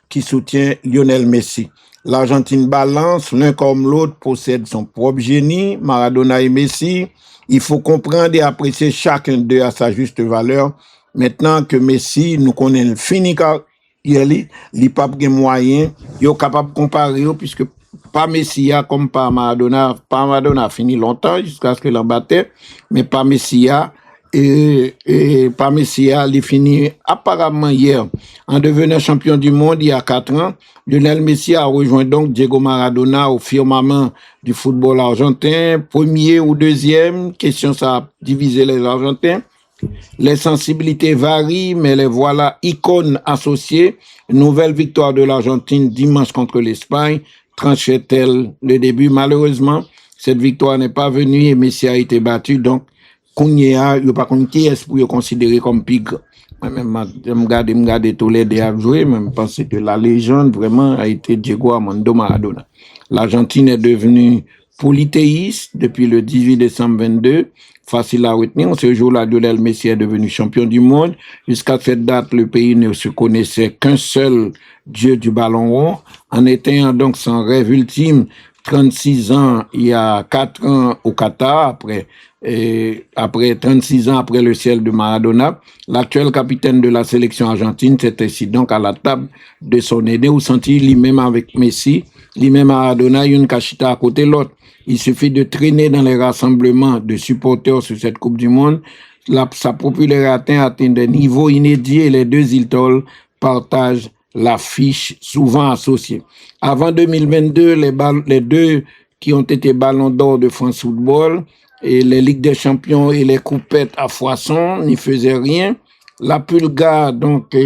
qui soutient Lionel Messi. L'Argentine balance, l'un comme l'autre possède son propre génie, Maradona et Messi. Il faut comprendre et apprécier chacun d'eux à sa juste valeur. Maintenant que Messi, nous connaissons fini car il n'est pas de moyen, il est capable de comparer puisque pas Messi comme pas Maradona a fini longtemps jusqu'à ce que l'on battait, mais pas Messi et pas Messi il fini apparemment hier en devenant champion du monde il y a 4 ans. Lionel Messi a rejoint donc Diego Maradona au firmament du football argentin, premier ou deuxième, question ça a divisé les Argentins. Les sensibilités varient, mais les voilà icônes associées. Nouvelle victoire de l'Argentine dimanche contre l'Espagne. Tranchait-elle le début? Malheureusement, cette victoire n'est pas venue et Messi a été battu. Donc, Kounia, il n'y a pas qui est pour considérer comme pigre. Même, je regarde tous les deux à jouer, même penser que la légende vraiment a été Diego Armando Maradona. L'Argentine est devenue polythéiste depuis le 18 décembre 22. Facile à retenir. Ce jour-là, Lionel Messi est devenu champion du monde. Jusqu'à cette date, le pays ne se connaissait qu'un seul dieu du ballon rond. En éteignant donc son rêve ultime, 36 ans, il y a 4 ans au Qatar, après 36 ans après le ciel de Maradona, l'actuel capitaine de la sélection argentine s'est assis donc à la table de son aîné ou senti lui-même avec Messi, lui-même Maradona, une cachita à côté de l'autre. Il suffit de traîner dans les rassemblements de supporters sur cette Coupe du Monde. Sa popularité atteint des niveaux inédits et les deux idoles partagent l'affiche souvent associée. Avant 2022, les deux qui ont été ballons d'or de France Football et les Ligues des Champions et les coupettes à foison n'y faisaient rien. La Pulga, donc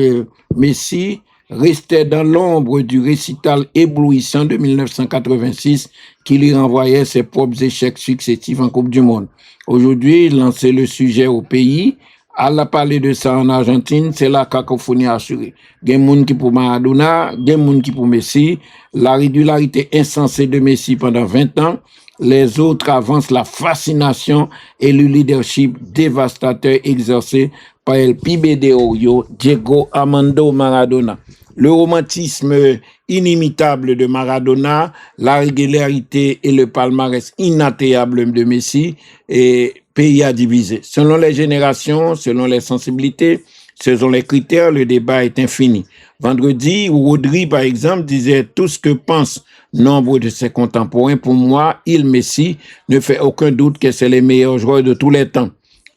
Messi, restait dans l'ombre du récital éblouissant de 1986 qui lui renvoyait ses propres échecs successifs en Coupe du Monde. Aujourd'hui, il lançait le sujet au pays. À la parler de ça en Argentine, c'est la cacophonie assurée. Il y a des gens qui pour Maradona, il y a des gens qui pour Messi. La régularité insensée de Messi pendant 20 ans. Les autres avancent la fascination et le leadership dévastateur exercé par El Pibe de Oro, Diego Armando Maradona. Le romantisme inimitable de Maradona, la régularité et le palmarès inatteignable de Messi et pays à diviser. Selon les générations, selon les sensibilités, selon les critères, le débat est infini. Vendredi, Rodri, par exemple, disait tout ce que pensent nombre de ses contemporains. Pour moi, Messi ne fait aucun doute que c'est le meilleur joueur de tous les temps.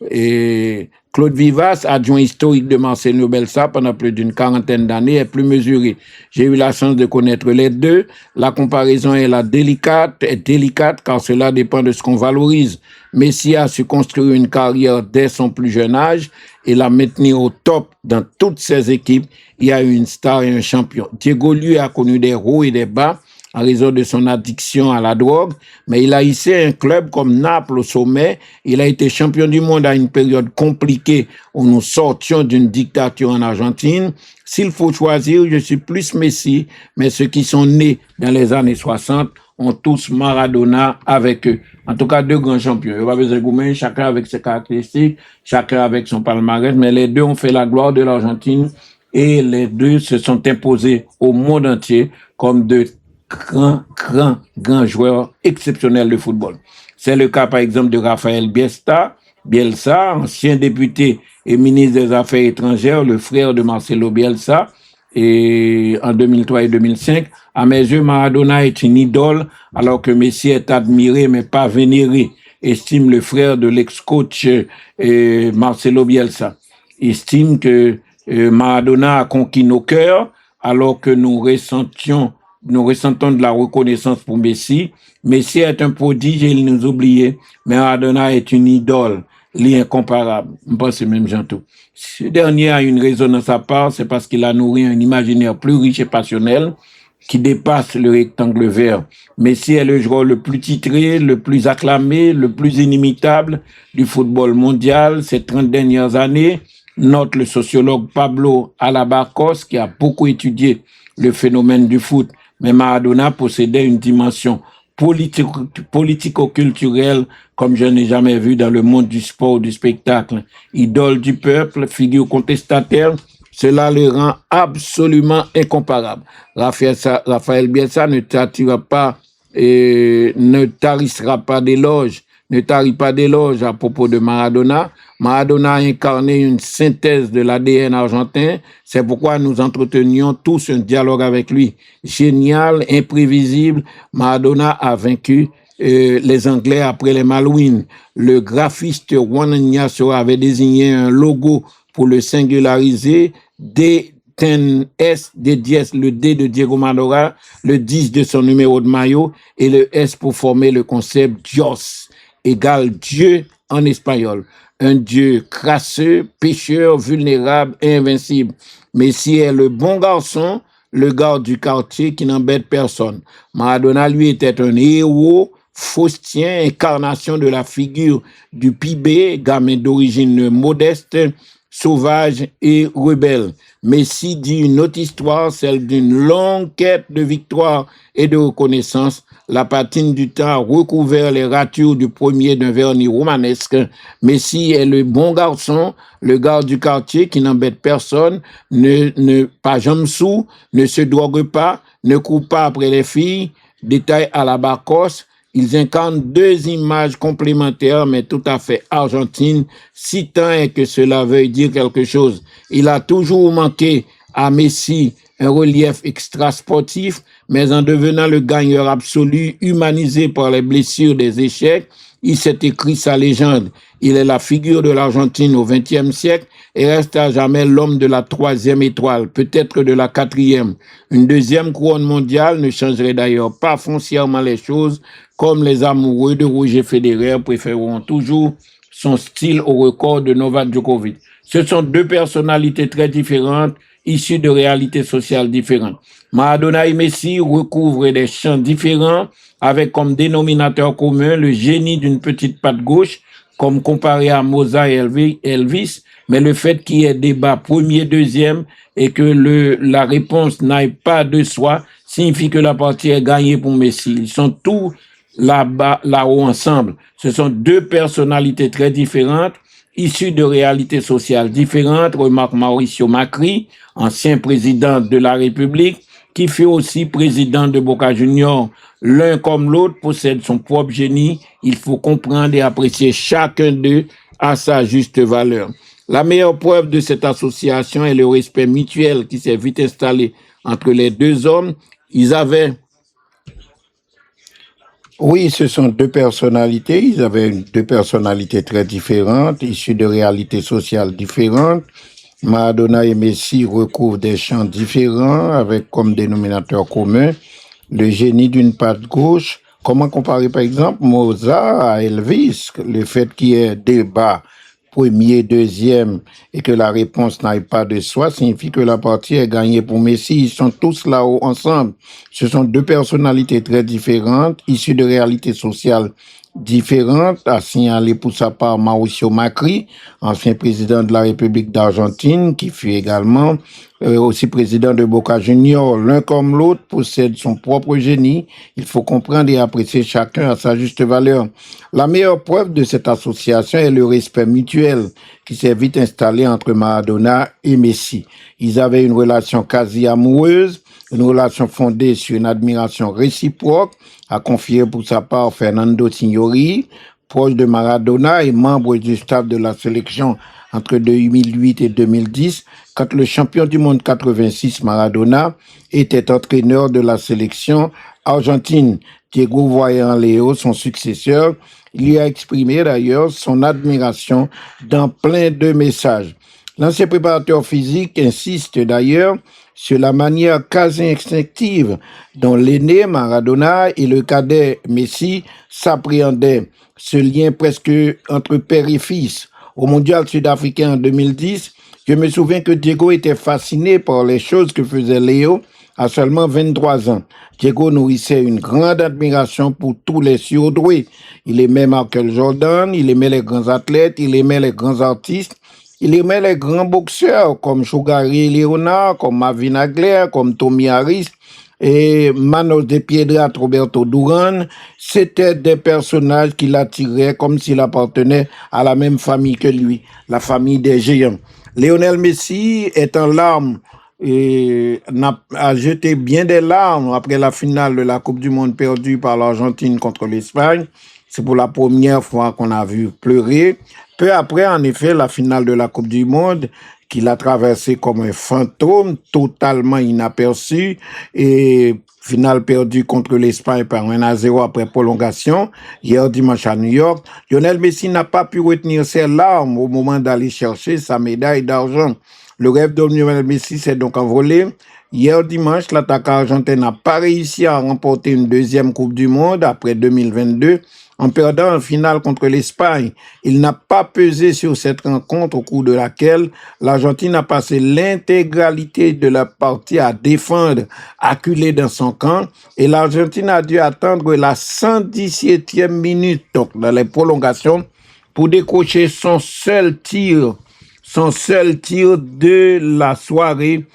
Et Claude Vivas, adjoint historique de Marcelo Bielsa pendant plus d'une 40aine d'années, est plus mesuré. J'ai eu la chance de connaître les deux. La comparaison est délicate car cela dépend de ce qu'on valorise. Messi a su construire une carrière dès son plus jeune âge et la maintenir au top dans toutes ses équipes. Il y a eu une star et un champion. Diego, lui, a connu des hauts et des bas en raison de son addiction à la drogue, mais il a hissé un club comme Naples au sommet. Il a été champion du monde à une période compliquée où nous sortions d'une dictature en Argentine. S'il faut choisir, je suis plus Messi, mais ceux qui sont nés dans les années 60 ont tous Maradona avec eux. En tout cas, deux grands champions. Il n'y a pas besoin de gourmet, chacun avec ses caractéristiques, chacun avec son palmarès, mais les deux ont fait la gloire de l'Argentine et les deux se sont imposés au monde entier comme deux grand joueur exceptionnel de football. C'est le cas, par exemple, de Rafael Bielsa, ancien député et ministre des Affaires étrangères, le frère de Marcelo Bielsa, et en 2003 et 2005. À mes yeux, Maradona est une idole, alors que Messi est admiré, mais pas vénéré, estime le frère de l'ex-coach Marcelo Bielsa. Estime que Maradona a conquis nos cœurs, alors que nous ressentons de la reconnaissance pour Messi. Messi est un prodige et il nous oubliait. Mais Maradona est une idole. l'incomparable. Je pense que même Jean tout. Ce dernier a une résonance à part, c'est parce qu'il a nourri un imaginaire plus riche et passionnel qui dépasse le rectangle vert. Messi est le joueur le plus titré, le plus acclamé, le plus inimitable du football mondial ces 30 dernières années, note le sociologue Pablo Alabacos, qui a beaucoup étudié le phénomène du foot. Mais Maradona possédait une dimension politico-culturelle comme je n'ai jamais vu dans le monde du sport, du spectacle. Idole du peuple, figure contestataire, cela le rend absolument incomparable. Raphaël Bielsa ne t'attirera pas et ne tarissera pas d'éloges, ne tarit pas d'éloges à propos de Maradona. Maradona a incarné une synthèse de l'ADN argentin. C'est pourquoi nous entretenions tous un dialogue avec lui. Génial, imprévisible, Maradona a vaincu les Anglais après les Malouines. Le graphiste Juan Ignacio avait désigné un logo pour le singulariser, D10S, D10, le D de Diego Maradona, le 10 de son numéro de maillot et le S pour former le concept Dios, égale Dieu en espagnol. Un Dieu crasseux, pécheur, vulnérable et invincible. Messi est le bon garçon, le garde du quartier qui n'embête personne. Maradona, lui, était un héros, faustien, incarnation de la figure du pibé, gamin d'origine modeste, sauvage et rebelle. Messi dit une autre histoire, celle d'une longue quête de victoire et de reconnaissance. La patine du temps a recouvert les ratures du premier d'un vernis romanesque. Messi est le bon garçon, le garde du quartier qui n'embête personne, pas jamais sous, ne se drogue pas, ne court pas après les filles. Détail à la Barcos. Ils incarnent deux images complémentaires, mais tout à fait argentines, si tant est que cela veuille dire quelque chose. Il a toujours manqué à Messi un relief extra-sportif, mais en devenant le gagneur absolu, humanisé par les blessures des échecs, il s'est écrit sa légende. Il est la figure de l'Argentine au XXe siècle et reste à jamais l'homme de la 3e étoile, peut-être de la 4e. Une deuxième couronne mondiale ne changerait d'ailleurs pas foncièrement les choses, comme les amoureux de Roger Federer préféreront toujours son style au record de Novak Djokovic. Ce sont deux personnalités très différentes, issues de réalités sociales différentes. Maradona et Messi recouvrent des champs différents, avec comme dénominateur commun le génie d'une petite patte gauche, comme comparé à Mozart et Elvis, mais le fait qu'il y ait débat premier, deuxième, et que la réponse n'aille pas de soi, signifie que la partie est gagnée pour Messi. Ils sont tous là-haut ensemble. Ce sont deux personnalités très différentes, issues de réalités sociales différentes, remarque Mauricio Macri, ancien président de la République, qui fut aussi président de Boca Juniors. L'un comme l'autre possède son propre génie. Il faut comprendre et apprécier chacun d'eux à sa juste valeur. La meilleure preuve de cette association est le respect mutuel qui s'est vite installé entre les deux hommes. Oui, ce sont deux personnalités. Ils avaient deux personnalités très différentes, issues de réalités sociales différentes. Maradona et Messi recouvrent des champs différents avec comme dénominateur commun le génie d'une patte gauche. Comment comparer par exemple Mozart à Elvis? Le fait qu'il y ait débat premier, deuxième et que la réponse n'aille pas de soi signifie que la partie est gagnée pour Messi. Ils sont tous là-haut ensemble. Ce sont deux personnalités très différentes, issues de réalités sociales différentes, a signalé pour sa part Mauricio Macri, ancien président de la République d'Argentine, qui fut également aussi président de Boca Juniors. L'un comme l'autre possède son propre génie. Il faut comprendre et apprécier chacun à sa juste valeur. La meilleure preuve de cette association est le respect mutuel qui s'est vite installé entre Maradona et Messi. Ils avaient une relation quasi amoureuse, une relation fondée sur une admiration réciproque, a confié pour sa part Fernando Signori, proche de Maradona et membre du staff de la sélection entre 2008 et 2010, quand le champion du monde 86, Maradona, était entraîneur de la sélection argentine. Diego voyant Léo, son successeur, lui a exprimé d'ailleurs son admiration dans plein de messages. L'ancien préparateur physique insiste d'ailleurs sur la manière quasi instinctive dont l'aîné Maradona et le cadet Messi s'appréhendaient. ce lien presque entre père et fils. Au mondial sud-africain en 2010, je me souviens que Diego était fasciné par les choses que faisait Léo à seulement 23 ans. Diego nourrissait une grande admiration pour tous les surdoués. Il aimait Michael Jordan, il aimait les grands athlètes, il aimait les grands artistes, il aimait les grands boxeurs comme Sugar Ray Leonard, comme Marvin Hagler, comme Tommy Harris et Manos de Piedra, Roberto Duran. C'étaient des personnages qui l'attiraient comme s'il appartenait à la même famille que lui, la famille des géants. Lionel Messi est en larmes et a jeté bien des larmes après la finale de la Coupe du Monde perdue par l'Argentine contre l'Espagne. C'est pour la première fois qu'on a vu pleurer. Peu après, en effet, la finale de la Coupe du Monde, qu'il a traversée comme un fantôme, totalement inaperçu, et finale perdue contre l'Espagne par 1-0 après prolongation, hier dimanche à New York. Lionel Messi n'a pas pu retenir ses larmes au moment d'aller chercher sa médaille d'argent. Le rêve de Lionel Messi s'est donc envolé. Hier dimanche, l'attaquant argentin n'a pas réussi à remporter une deuxième Coupe du Monde après 2022 en perdant en finale contre l'Espagne. Il n'a pas pesé sur cette rencontre au cours de laquelle l'Argentine a passé l'intégralité de la partie à défendre, acculé dans son camp, et l'Argentine a dû attendre la 117e minute, donc dans les prolongations, pour décrocher son seul tir de la soirée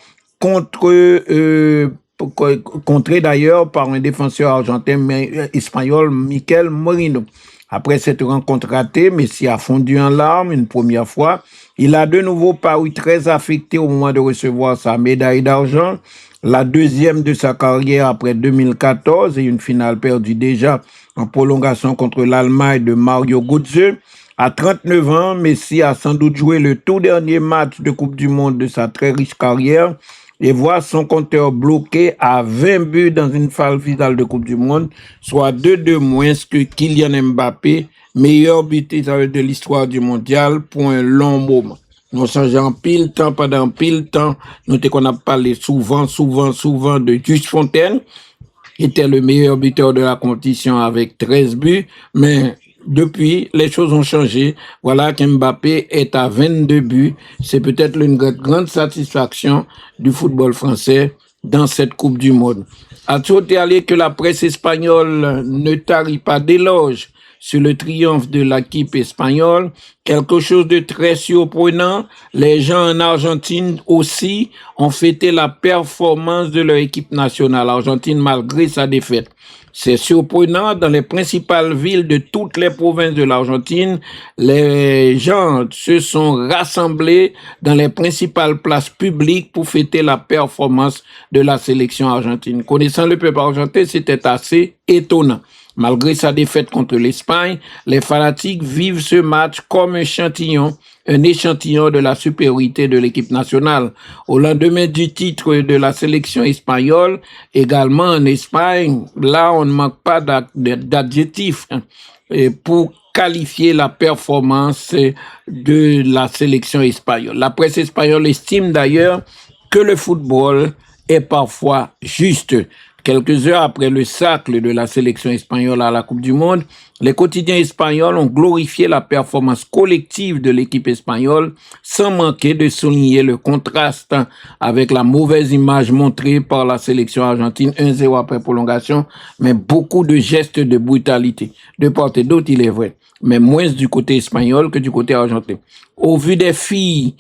contré d'ailleurs par un défenseur argentin espagnol, Mikel Merino. Après cette rencontre ratée, Messi a fondu en larmes une première fois. Il a de nouveau paru très affecté au moment de recevoir sa médaille d'argent, la deuxième de sa carrière après 2014 et une finale perdue déjà en prolongation contre l'Allemagne de Mario Götze. À 39 ans, Messi a sans doute joué le tout dernier match de Coupe du Monde de sa très riche carrière et voit son compteur bloqué à 20 buts dans une phase finale de Coupe du Monde, soit 2 de moins que Kylian Mbappé, meilleur buteur de l'histoire du mondial pour un long moment. Nous changeons pile temps, pendant pile temps, nous qu'on a parlé souvent de Juste Fontaine, qui était le meilleur buteur de la compétition avec 13 buts, mais depuis, les choses ont changé. Voilà qu'Mbappé est à 22 buts. C'est peut-être une grande satisfaction du football français dans cette Coupe du Monde. À tout aller que la presse espagnole ne tarit pas d'éloges sur le triomphe de l'équipe espagnole, quelque chose de très surprenant. Les gens en Argentine aussi ont fêté la performance de leur équipe nationale, l'Argentine, malgré sa défaite. C'est surprenant, dans les principales villes de toutes les provinces de l'Argentine, les gens se sont rassemblés dans les principales places publiques pour fêter la performance de la sélection argentine. Connaissant le peuple argentin, c'était assez étonnant. Malgré sa défaite contre l'Espagne, les fanatiques vivent ce match comme un échantillon de la supériorité de l'équipe nationale. Au lendemain du titre de la sélection espagnole, également en Espagne, là on ne manque pas d'adjectifs pour qualifier la performance de la sélection espagnole. La presse espagnole estime d'ailleurs que le football est parfois juste. Quelques heures après le sacle de la sélection espagnole à la Coupe du Monde, les quotidiens espagnols ont glorifié la performance collective de l'équipe espagnole sans manquer de souligner le contraste avec la mauvaise image montrée par la sélection argentine 1-0 après prolongation, mais beaucoup de gestes de brutalité. De part et d'autre, il est vrai, mais moins du côté espagnol que du côté argentin. Au vu des files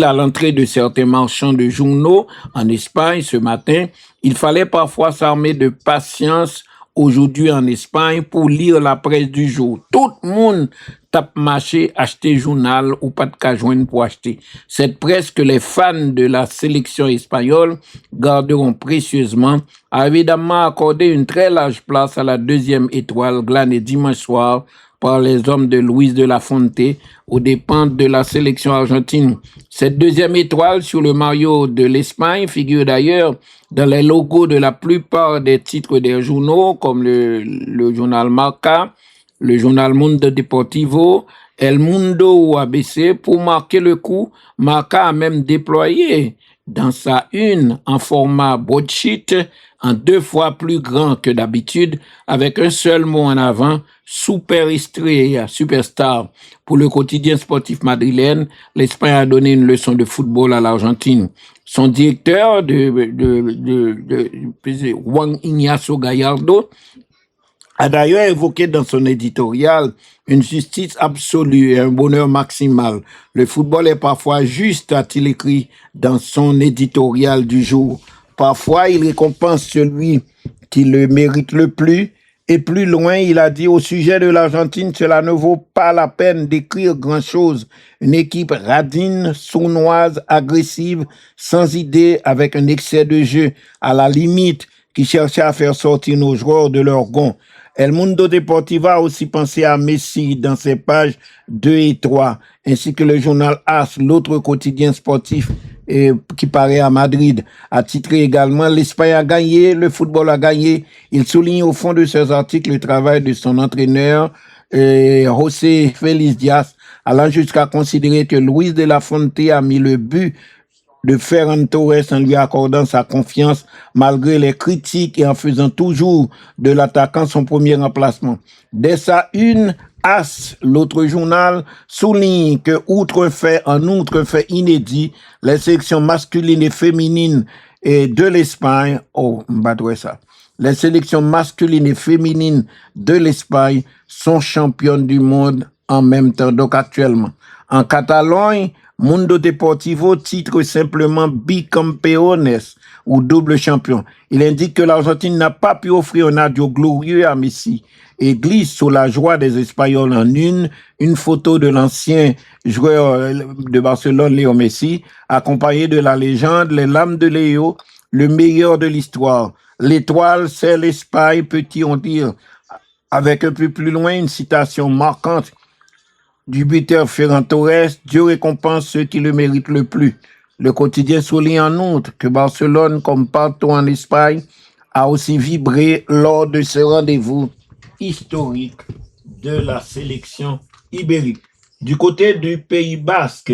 à l'entrée de certains marchands de journaux en Espagne ce matin, il fallait parfois s'armer de patience aujourd'hui en Espagne pour lire la presse du jour. Tout le monde tape marché, acheter journal ou pas de cas joindre pour acheter. Cette presse que les fans de la sélection espagnole garderont précieusement a évidemment accordé une très large place à la deuxième étoile glanée dimanche soir par les hommes de Luis de la Fuente aux dépens de la sélection argentine. Cette deuxième étoile sur le maillot de l'Espagne figure d'ailleurs dans les logos de la plupart des titres des journaux comme le journal Marca, le journal Mundo Deportivo, El Mundo ou ABC. Pour marquer le coup, Marca a même déployé dans sa une en format broadsheet, en 2 fois plus grand que d'habitude, avec un seul mot en avant, Super Estrella, superstar. Pour le quotidien sportif madrilène, l'Espagne a donné une leçon de football à l'Argentine. Son directeur, Juan Ignacio Gallardo, a d'ailleurs évoqué dans son éditorial une justice absolue et un bonheur maximal. Le football est parfois juste, a-t-il écrit dans son éditorial du jour. Parfois, il récompense celui qui le mérite le plus. Et plus loin, il a dit au sujet de l'Argentine, cela ne vaut pas la peine d'écrire grand-chose. Une équipe radine, sournoise, agressive, sans idée, avec un excès de jeu à la limite, qui cherchait à faire sortir nos joueurs de leur gond. El Mundo Deportivo a aussi pensé à Messi dans ses pages 2 et 3, ainsi que le journal AS, l'autre quotidien sportif qui paraît à Madrid, a titré également « L'Espagne a gagné, le football a gagné ». Il souligne au fond de ses articles le travail de son entraîneur, José Félix Diaz, allant jusqu'à considérer que Luis de la Fuente a mis le but de Ferran Torres en lui accordant sa confiance malgré les critiques et en faisant toujours de l'attaquant son premier remplacement. Dès sa une, AS, l'autre journal, souligne que, en outre un fait inédit, les sélections masculines et féminines de l'Espagne, les sélections masculines et féminines de l'Espagne sont championnes du monde en même temps, donc actuellement. En Catalogne, Mundo Deportivo titre simplement bicampeones ou double champion. Il indique que l'Argentine n'a pas pu offrir un adieu glorieux à Messi et glisse sur la joie des Espagnols en une photo de l'ancien joueur de Barcelone, Léo Messi, accompagné de la légende, les lames de Léo, le meilleur de l'histoire. L'étoile, c'est l'Espagne, peut-on dire, avec un peu plus loin une citation marquante du buteur Ferran Torres, Dieu récompense ceux qui le méritent le plus. Le quotidien souligne en outre que Barcelone, comme partout en Espagne, a aussi vibré lors de ce rendez-vous historique de la sélection ibérique. Du côté du Pays Basque,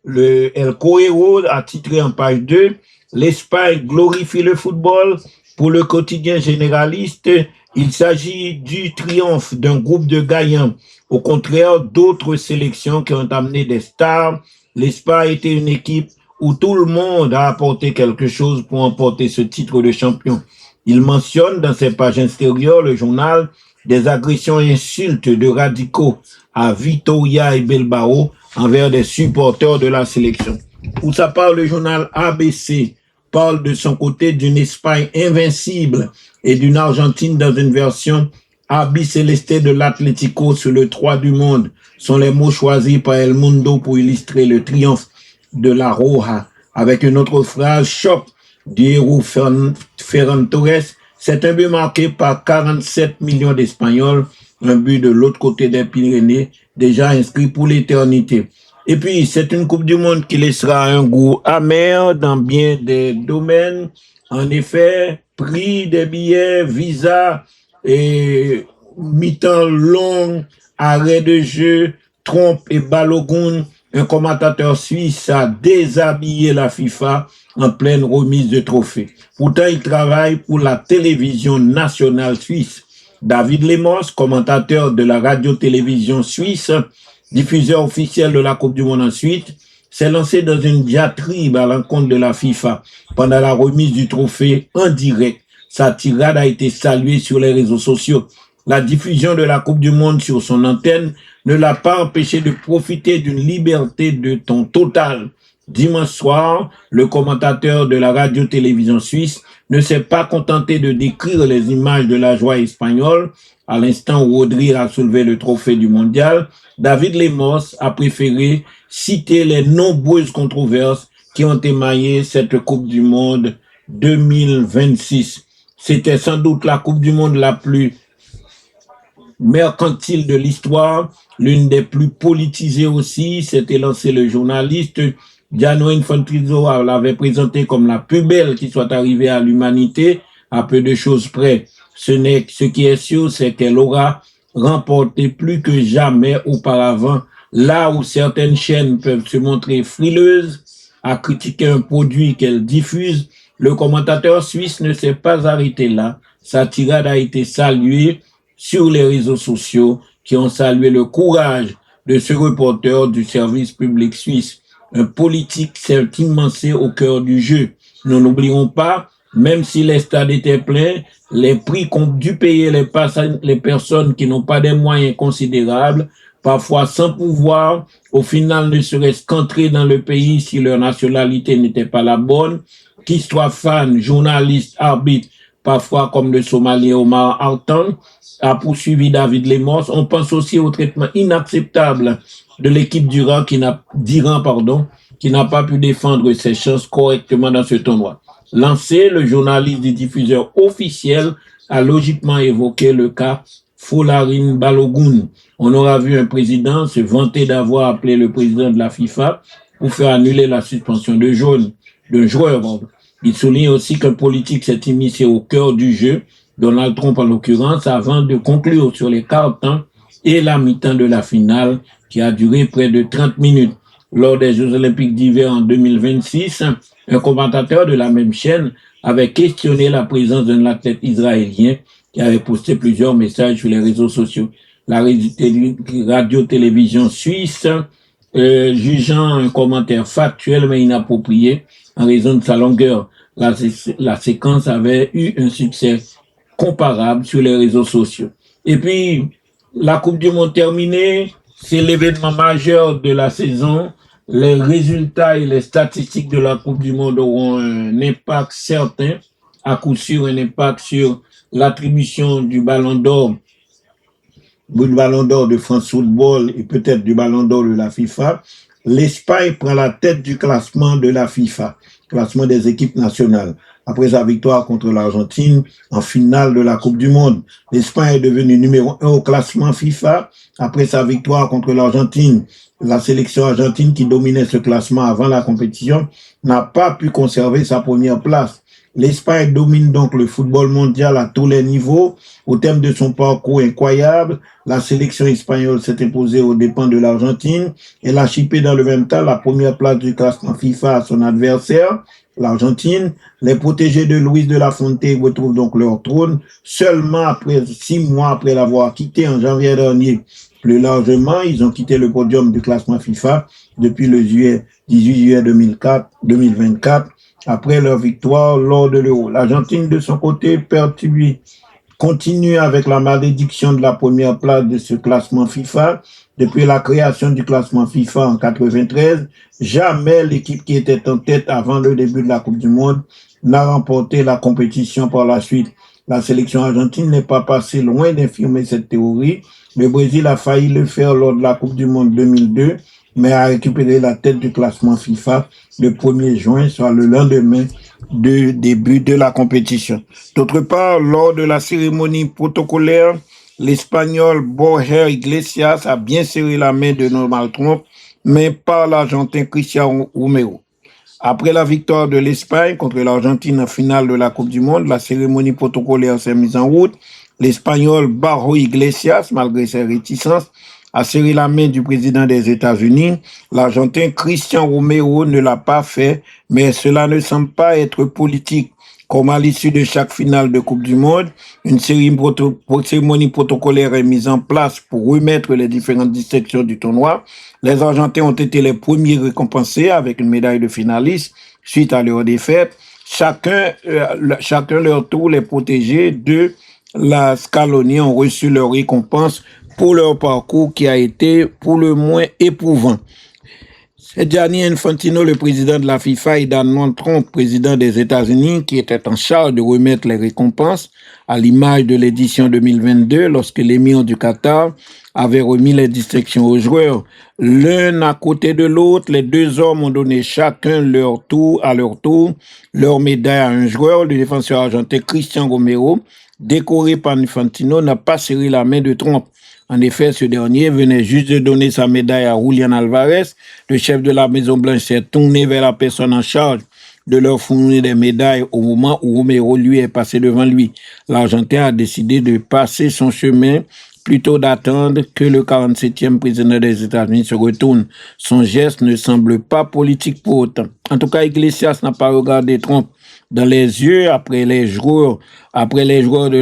le El Correo a titré en page 2, l'Espagne glorifie le football. Pour le quotidien généraliste, il s'agit du triomphe d'un groupe de gagnants. Au contraire d'autres sélections qui ont amené des stars, l'Espagne était une équipe où tout le monde a apporté quelque chose pour emporter ce titre de champion. Il mentionne dans ses pages intérieures, le journal, des agressions et insultes de radicaux à Vitoria et Bilbao envers des supporters de la sélection. Pour sa part, le journal ABC parle de son côté d'une Espagne invincible et d'une Argentine dans une version albiceleste de l'Atlético sur le 3 du monde. Sont les mots choisis par El Mundo pour illustrer le triomphe de la Roja. Avec une autre phrase, choc du héros Ferran Torres. C'est un but marqué par 47 millions d'Espagnols, un but de l'autre côté des Pyrénées, déjà inscrit pour l'éternité. Et puis, c'est une Coupe du Monde qui laissera un goût amer dans bien des domaines. En effet, prix des billets, visa et mi-temps long, arrêt de jeu, trompe et Balogun, un commentateur suisse a déshabillé la FIFA en pleine remise de trophées. Pourtant, il travaille pour la télévision nationale suisse. David Lemos, commentateur de la radio-télévision suisse, diffuseur officiel de la Coupe du Monde ensuite, s'est lancé dans une diatribe à l'encontre de la FIFA pendant la remise du trophée en direct. Sa tirade a été saluée sur les réseaux sociaux. La diffusion de la Coupe du Monde sur son antenne ne l'a pas empêché de profiter d'une liberté de ton totale. Dimanche soir, le commentateur de la radio-télévision suisse ne s'est pas contenté de décrire les images de la joie espagnole. À l'instant où Rodri a soulevé le trophée du mondial, David Lemos a préféré citer les nombreuses controverses qui ont émaillé cette Coupe du Monde 2026. C'était sans doute la Coupe du Monde la plus mercantile de l'histoire, l'une des plus politisées aussi. S'était lancé le journaliste Gianni Infantino l'avait présenté comme la plus belle qui soit arrivée à l'humanité, à peu de choses près. Ce qui est sûr, c'est qu'elle aura remporté plus que jamais auparavant, là où certaines chaînes peuvent se montrer frileuses. a critiqué un produit qu'elle diffuse, le commentateur suisse ne s'est pas arrêté là. Sa tirade a été saluée sur les réseaux sociaux qui ont salué le courage de ce reporter du service public suisse. Un politique s'est immiscé au cœur du jeu. Nous n'oublions pas, même si les stades étaient pleins, les prix qu'ont dû payer les personnes qui n'ont pas des moyens considérables, parfois sans pouvoir, au final ne serait-ce qu'entrer dans le pays si leur nationalité n'était pas la bonne, qu'ils soient fans, journalistes, arbitres, parfois comme le Somalien Omar Hartan a poursuivi David Lemos. On pense aussi au traitement inacceptable de l'équipe d'Iran qui n'a pas pu défendre ses chances correctement dans ce tournoi. Lancé, le journaliste du diffuseur officiel a logiquement évoqué le cas Folarin Balogun. On aura vu un président se vanter d'avoir appelé le président de la FIFA pour faire annuler la suspension d'un joueur. Il souligne aussi qu'un politique s'est immiscé au cœur du jeu, Donald Trump en l'occurrence, avant de conclure sur les quarts-temps et la mi-temps de la finale qui a duré près de 30 minutes. Lors des Jeux olympiques d'hiver en 2026, un commentateur de la même chaîne avait questionné la présence d'un athlète israélien qui avait posté plusieurs messages sur les réseaux sociaux. La radio-télévision suisse, jugeant un commentaire factuel mais inapproprié en raison de sa longueur. La séquence avait eu un succès comparable sur les réseaux sociaux. Et puis, la Coupe du Monde terminée, c'est l'événement majeur de la saison. Les résultats et les statistiques de la Coupe du Monde auront un impact certain, à coup sûr un impact sur l'attribution du Ballon d'Or de France Football et peut-être du Ballon d'Or de la FIFA. L'Espagne prend la tête du classement de la FIFA, classement des équipes nationales. Après sa victoire contre l'Argentine en finale de la Coupe du Monde, l'Espagne est devenue numéro 1 au classement FIFA. Après sa victoire contre l'Argentine, la sélection argentine qui dominait ce classement avant la compétition n'a pas pu conserver sa première place. L'Espagne domine donc le football mondial à tous les niveaux. Au terme de son parcours incroyable, la sélection espagnole s'est imposée aux dépens de l'Argentine. Elle a chippé dans le même temps la première place du classement FIFA à son adversaire, l'Argentine. Les protégés de Luis de la Fuente retrouvent donc leur trône seulement après 6 mois après l'avoir quitté en janvier dernier. Plus largement, ils ont quitté le podium du classement FIFA depuis le 18 juillet 2024. Après leur victoire lors de l'Euro. L'Argentine, de son côté, perturbée, continue avec la malédiction de la première place de ce classement FIFA. Depuis la création du classement FIFA en 1993, jamais l'équipe qui était en tête avant le début de la Coupe du Monde n'a remporté la compétition par la suite. La sélection argentine n'est pas passée loin d'infirmer cette théorie. Le Brésil a failli le faire lors de la Coupe du Monde 2002, mais a récupéré la tête du classement FIFA le 1er juin, soit le lendemain du début de la compétition. D'autre part, lors de la cérémonie protocolaire, l'Espagnol Borja Iglesias a bien serré la main de Donald Trump, mais pas l'Argentin Cristiano Romero. Après la victoire de l'Espagne contre l'Argentine en finale de la Coupe du Monde, la cérémonie protocolaire s'est mise en route. L'Espagnol Borja Iglesias, malgré ses réticences, a serré la main du président des États-Unis. L'Argentin Cristiano Romero ne l'a pas fait, mais cela ne semble pas être politique. Comme à l'issue de chaque finale de Coupe du Monde, une cérémonie protocolaire est mise en place pour remettre les différentes distinctions du tournoi. Les Argentins ont été les premiers récompensés avec une médaille de finaliste suite à leur défaite. Chacun leur tour, les protégés de la Scaloni ont reçu leur récompense pour leur parcours qui a été pour le moins éprouvant. Gianni Infantino, le président de la FIFA, et Donald Trump, président des États-Unis, qui était en charge de remettre les récompenses, à l'image de l'édition 2022, lorsque l'émir du Qatar avait remis les distinctions aux joueurs. L'un à côté de l'autre, les deux hommes ont donné chacun à leur tour, leur médaille à un joueur. Le défenseur argentin Cristiano Romero, décoré par Infantino, n'a pas serré la main de Trump. En effet, ce dernier venait juste de donner sa médaille à Julián Alvarez. Le chef de la Maison-Blanche s'est tourné vers la personne en charge de leur fournir des médailles au moment où Romero, lui, est passé devant lui. L'Argentin a décidé de passer son chemin plutôt d'attendre que le 47e président des États-Unis se retourne. Son geste ne semble pas politique pour autant. En tout cas, Iglesias n'a pas regardé Trump dans les yeux après les joueurs de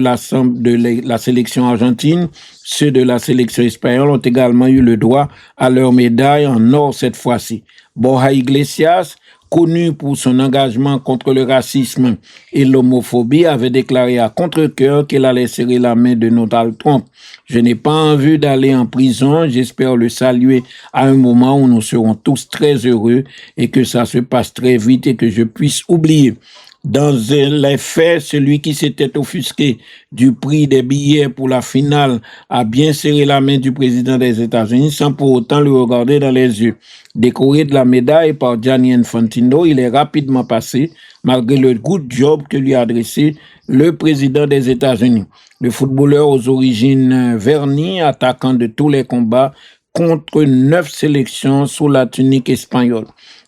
la sélection argentine. Ceux de la sélection espagnole ont également eu le droit à leur médaille en or cette fois-ci. Borja Iglesias, connu pour son engagement contre le racisme et l'homophobie, avait déclaré à contre-cœur qu'il allait serrer la main de Donald Trump. Je n'ai pas envie d'aller en prison, j'espère le saluer à un moment où nous serons tous très heureux et que ça se passe très vite et que je puisse oublier. Dans les faits, celui qui s'était offusqué du prix des billets pour la finale a bien serré la main du président des États-Unis sans pour autant le regarder dans les yeux. Décoré de la médaille par Gianni Infantino, il est rapidement passé malgré le good job que lui a adressé le président des États-Unis. Le footballeur aux origines vernies, attaquant de tous les combats contre 9 sélections sous la tunique espagnole.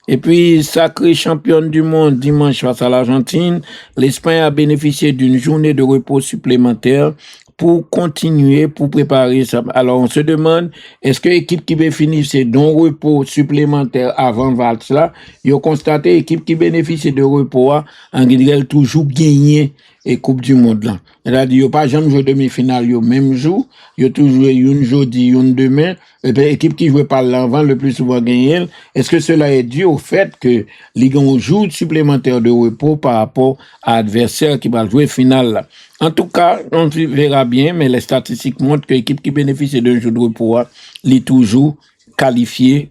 Et puis, sacrée championne du monde dimanche face à l'Argentine, l'Espagne a bénéficié d'une journée de repos supplémentaire pour continuer, pour préparer ça. Alors, on se demande, est-ce que l'équipe qui bénéficie d'un repos supplémentaire avant Valls là, ils ont constaté l'équipe qui bénéficie de repos en guillemets toujours gagné et Coupe du Monde là. C'est-à-dire, il n'y a pas jamais joué demi-finale le même jour, il y a toujours une jeudi, une demain, et puis l'équipe qui joue par l'avant le plus souvent gagne. Est-ce que cela est dû au fait que les gens jouent supplémentaire de repos par rapport à l'adversaire qui va jouer finale là? En tout cas, on verra bien, mais les statistiques montrent que l'équipe qui bénéficie d'un jeu de repos est toujours qualifiée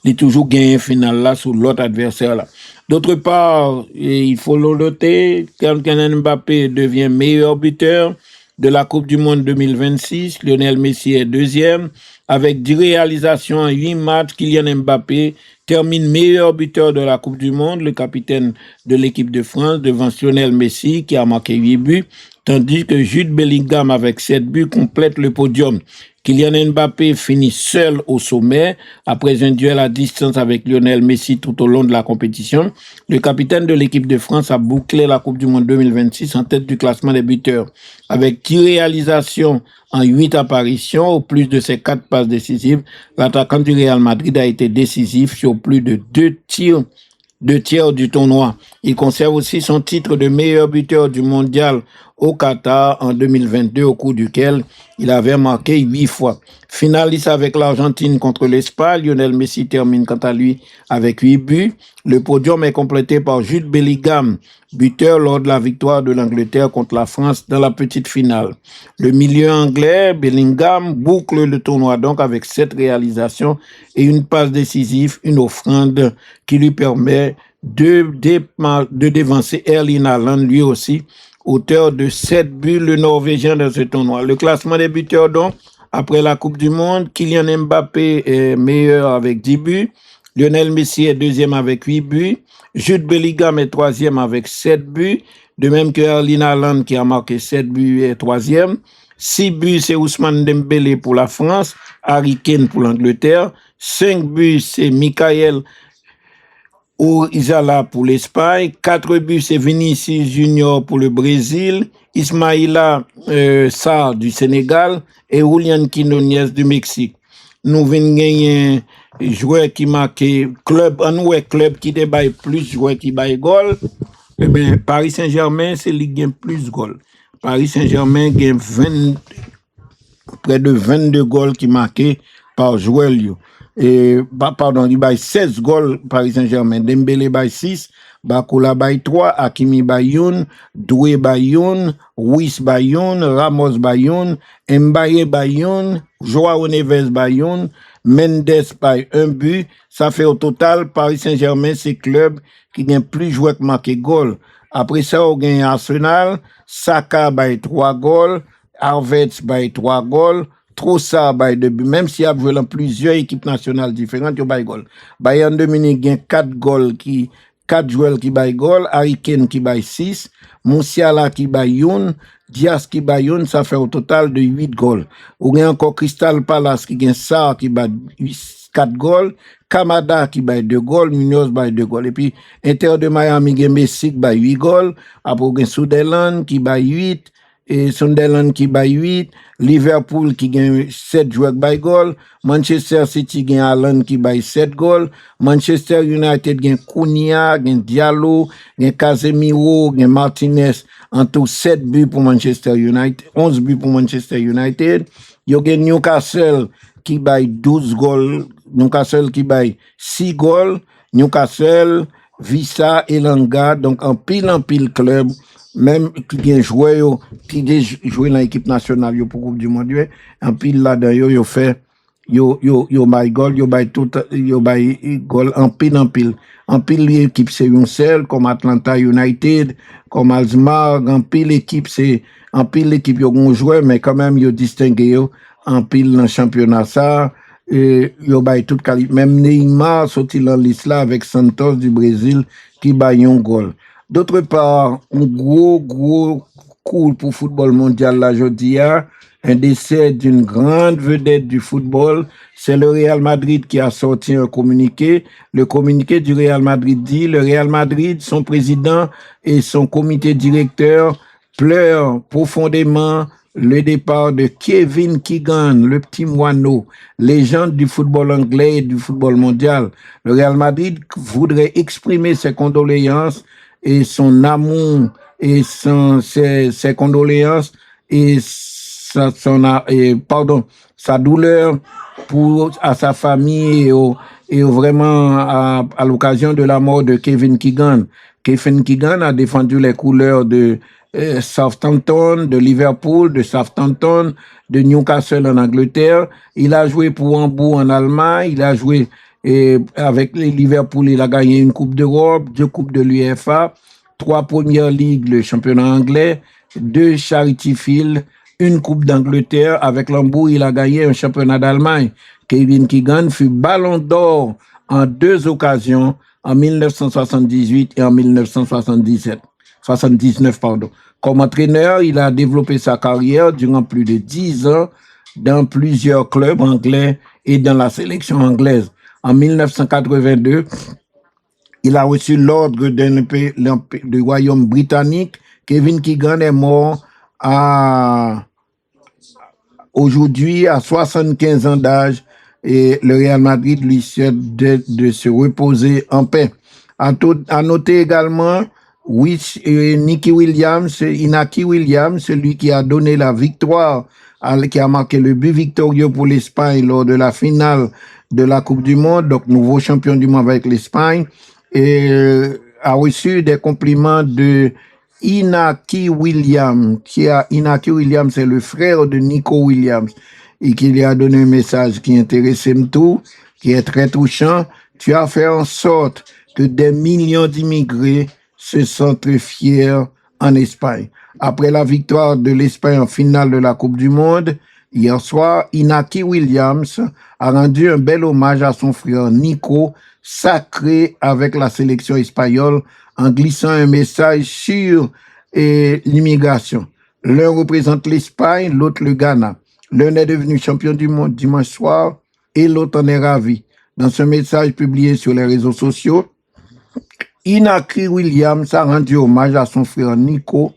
est toujours gagné finale là sous l'autre adversaire là. D'autre part, il faut le noter, Kylian Mbappé devient meilleur buteur de la Coupe du Monde 2026. Lionel Messi est deuxième. Avec 10 réalisations en 8 matchs, Kylian Mbappé termine meilleur buteur de la Coupe du Monde, le capitaine de l'équipe de France, devant Lionel Messi qui a marqué 8 buts, tandis que Jude Bellingham avec 7 buts complète le podium. Kylian Mbappé finit seul au sommet après un duel à distance avec Lionel Messi tout au long de la compétition. Le capitaine de l'équipe de France a bouclé la Coupe du Monde 2026 en tête du classement des buteurs. Avec 10 réalisations en 8 apparitions, au plus de ses 4 passes décisives, l'attaquant du Real Madrid a été décisif sur plus de 2 tiers du tournoi. Il conserve aussi son titre de meilleur buteur du mondial au Qatar en 2022, au cours duquel il avait marqué 8 fois. Finaliste avec l'Argentine contre l'Espagne, Lionel Messi termine quant à lui avec 8 buts. Le podium est complété par Jude Bellingham, buteur lors de la victoire de l'Angleterre contre la France dans la petite finale. Le milieu anglais, Bellingham, boucle le tournoi donc avec 7 réalisations et une passe décisive, une offrande qui lui permet de dévancer Erling Haaland, lui aussi, auteur de 7 buts, le Norvégien dans ce tournoi. Le classement des buteurs donc, après la Coupe du Monde, Kylian Mbappé est meilleur avec 10 buts, Lionel Messi est deuxième avec 8 buts, Jude Bellingham est troisième avec 7 buts, de même que Erling Haaland qui a marqué 7 buts est troisième. 6 buts, c'est Ousmane Dembélé pour la France, Harry Kane pour l'Angleterre. 5 buts, c'est Michael Orizala pour l'Espagne. 4 buts, c'est Vinicius Junior pour le Brésil. Ismaïla Sarr du Sénégal et Julian Quinones du Mexique. Nous venons gagner joueur qui marque club, un club qui débaille plus joueur qui baille goal. Eh bien, Paris Saint-Germain, c'est lui qui gagne plus goal. Paris Saint-Germain gagne près de 22 goals qui marqués par joueur. Et, il baille 16 goals Paris Saint-Germain. Dembélé baille 6, Bakola baille 3, Hakimi baille 1, Doué baille 1, Ruiz baille 1, Ramos baille 1, Mbaye baille 1, Joao Neves baille 1, Mendes baille 1 but. Ça fait au total, Paris Saint-Germain, c'est club qui gagne plus joueurs que marqué goal. Après ça, on gagne Arsenal, Saka baille 3 goals, Havertz baille 3 goals, Trossard baille 2 buts. Même s'il y a joué dans plusieurs équipes nationales différentes, il y a baille goal. Bayern de Munich gagne 4 goals 4 joueurs qui baille goal, Harry Kane qui baille 6, Musiala qui baille 1, Diaz qui baille 1, ça fait au total de 8 goals. Ou gagne encore Crystal Palace qui gagne Sarr qui baille 4 goals, Kamada qui baille 2 goals, Munoz baille 2 goals. Et puis, Inter de Miami gagne Messi qui baille 8 goals, après gagne Sunderland qui baille 8, et Sunderland qui bat 8, Liverpool qui gagne 7 joueurs by goal, Manchester City gagne Haaland qui bat 7 goals, Manchester United gagne Cunha, gagne Diallo, gagne Casemiro, gagne Martinez, en tout 7 buts pour Manchester United, 11 buts pour Manchester United. Yo gagne Newcastle qui bat 12 goals, Newcastle qui bat 6 goals, Newcastle, Vissa, Elanga, donc en pile club, même qui a joué, qui a joué dans l'équipe nationale pour Coupe du Monde, en pile là-dedans, yo fait, yo by goal, yo by goal, en pile. En pile l'équipe c'est une seule, comme Atlanta United, comme Alsmar, en pile l'équipe yo ont joué, mais quand même yo distingué yo, en pile dans le championnat ça, et yo bay toute qualité. Même Neymar sorti dans liste là avec Santos du Brésil qui bay un goal. D'autre part, un gros coup pour football mondial là aujourd'hui, un décès d'une grande vedette du football, c'est le Real Madrid qui a sorti un communiqué. Le communiqué du Real Madrid dit, le Real Madrid, son président et son comité directeur pleurent profondément le départ de Kevin Keegan, le petit moineau, légende du football anglais et du football mondial. Le Real Madrid voudrait exprimer ses condoléances et son amour et ses condoléances et sa douleur à sa famille et vraiment à l'occasion de la mort de Kevin Keegan. Kevin Keegan a défendu les couleurs de Southampton, de Liverpool, de Southampton, de Newcastle en Angleterre. Il a joué pour Hambourg en Allemagne. Il a joué avec les Liverpool. Il a gagné une Coupe d'Europe, 2 Coupes de l'UEFA, 3 Premières Ligues, le championnat anglais, 2 Charity Shield, une Coupe d'Angleterre. Avec l'Hambourg, il a gagné un championnat d'Allemagne. Kevin Keegan fut Ballon d'Or en 2 occasions, en 1978 et en 1979, pardon. Comme entraîneur, il a développé sa carrière durant plus de 10 ans dans plusieurs clubs anglais et dans la sélection anglaise. En 1982, il a reçu l'ordre du Royaume britannique. Kevin Keegan est mort aujourd'hui à 75 ans d'âge et le Real Madrid lui souhaite de se reposer en paix. À noter également Inaki Williams, celui qui a donné la victoire, qui a marqué le but victorieux pour l'Espagne lors de la finale de la Coupe du Monde, donc nouveau champion du monde avec l'Espagne, et a reçu des compliments de Inaki Williams. Inaki Williams, c'est le frère de Nico Williams, et qui lui a donné un message qui intéressait tout, qui est très touchant. Tu as fait en sorte que des millions d'immigrés se sentent fiers en Espagne. Après la victoire de l'Espagne en finale de la Coupe du Monde, hier soir, Inaki Williams a rendu un bel hommage à son frère Nico, sacré avec la sélection espagnole, en glissant un message sur l'immigration. L'un représente l'Espagne, l'autre le Ghana. L'un est devenu champion du monde dimanche soir et l'autre en est ravi. Dans ce message publié sur les réseaux sociaux, Inaki Williams a rendu hommage à son frère Nico,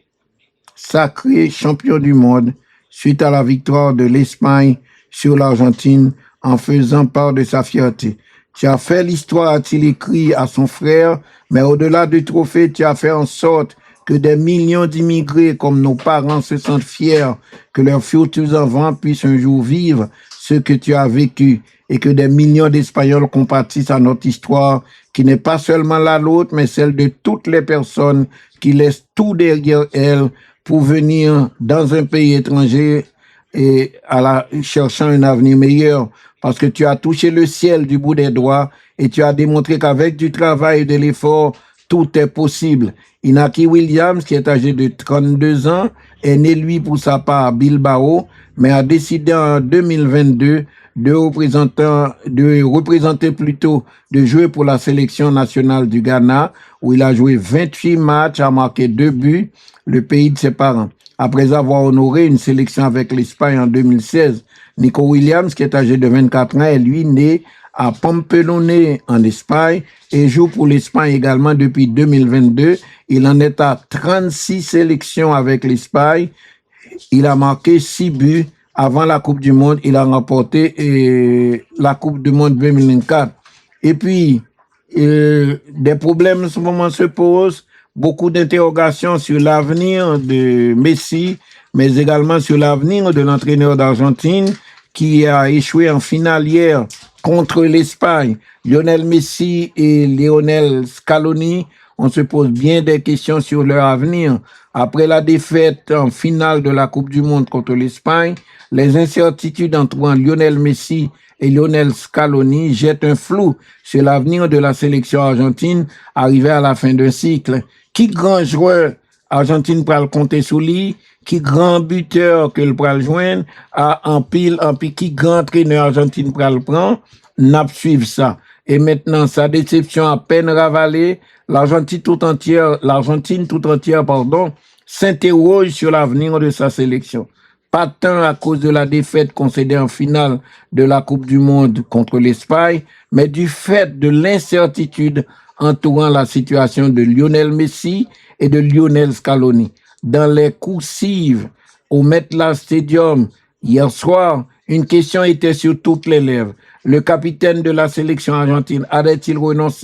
sacré champion du monde, suite à la victoire de l'Espagne sur l'Argentine, en faisant part de sa fierté. Tu as fait l'histoire, a-t-il écrit à son frère, mais au-delà du trophée, tu as fait en sorte que des millions d'immigrés comme nos parents se sentent fiers, que leurs futurs enfants puissent un jour vivre ce que tu as vécu et que des millions d'Espagnols compatissent à notre histoire qui n'est pas seulement la nôtre, mais celle de toutes les personnes qui laissent tout derrière elles pour venir dans un pays étranger et cherchant un avenir meilleur. Parce que tu as touché le ciel du bout des doigts et tu as démontré qu'avec du travail et de l'effort, tout est possible. Inaki Williams, qui est âgé de 32 ans, est né, lui, pour sa part à Bilbao, mais a décidé en 2022 de jouer pour la sélection nationale du Ghana, où il a joué 28 matchs, a marqué 2 buts, le pays de ses parents. Après avoir honoré une sélection avec l'Espagne en 2016, Nico Williams, qui est âgé de 24 ans, est lui né à Pamplona en Espagne et joue pour l'Espagne également depuis 2022. Il en est à 36 sélections avec l'Espagne Il a marqué 6 buts avant la Coupe du Monde. Il a remporté la Coupe du Monde 2024. Et puis, des problèmes en ce moment se posent. Beaucoup d'interrogations sur l'avenir de Messi, mais également sur l'avenir de l'entraîneur d'Argentine qui a échoué en finale hier contre l'Espagne. Lionel Messi et Lionel Scaloni, on se pose bien des questions sur leur avenir. Après la défaite en finale de la Coupe du Monde contre l'Espagne, les incertitudes entourant Lionel Messi et Lionel Scaloni jettent un flou sur l'avenir de la sélection argentine arrivée à la fin d'un cycle. Qui grand joueur Argentine pourra le compter sous lui? Qui grand buteur que le pourra le joindre? En pile, qui grand entraîneur Argentine pourra le prendre? N'a suivre ça. Et maintenant, sa déception à peine ravalée, l'Argentine tout entière, s'interroge sur l'avenir de sa sélection. Pas tant à cause de la défaite concédée en finale de la Coupe du Monde contre l'Espagne, mais du fait de l'incertitude entourant la situation de Lionel Messi et de Lionel Scaloni. Dans les coursives au MetLife Stadium hier soir, une question était sur toutes les lèvres. Le capitaine de la sélection argentine allait-il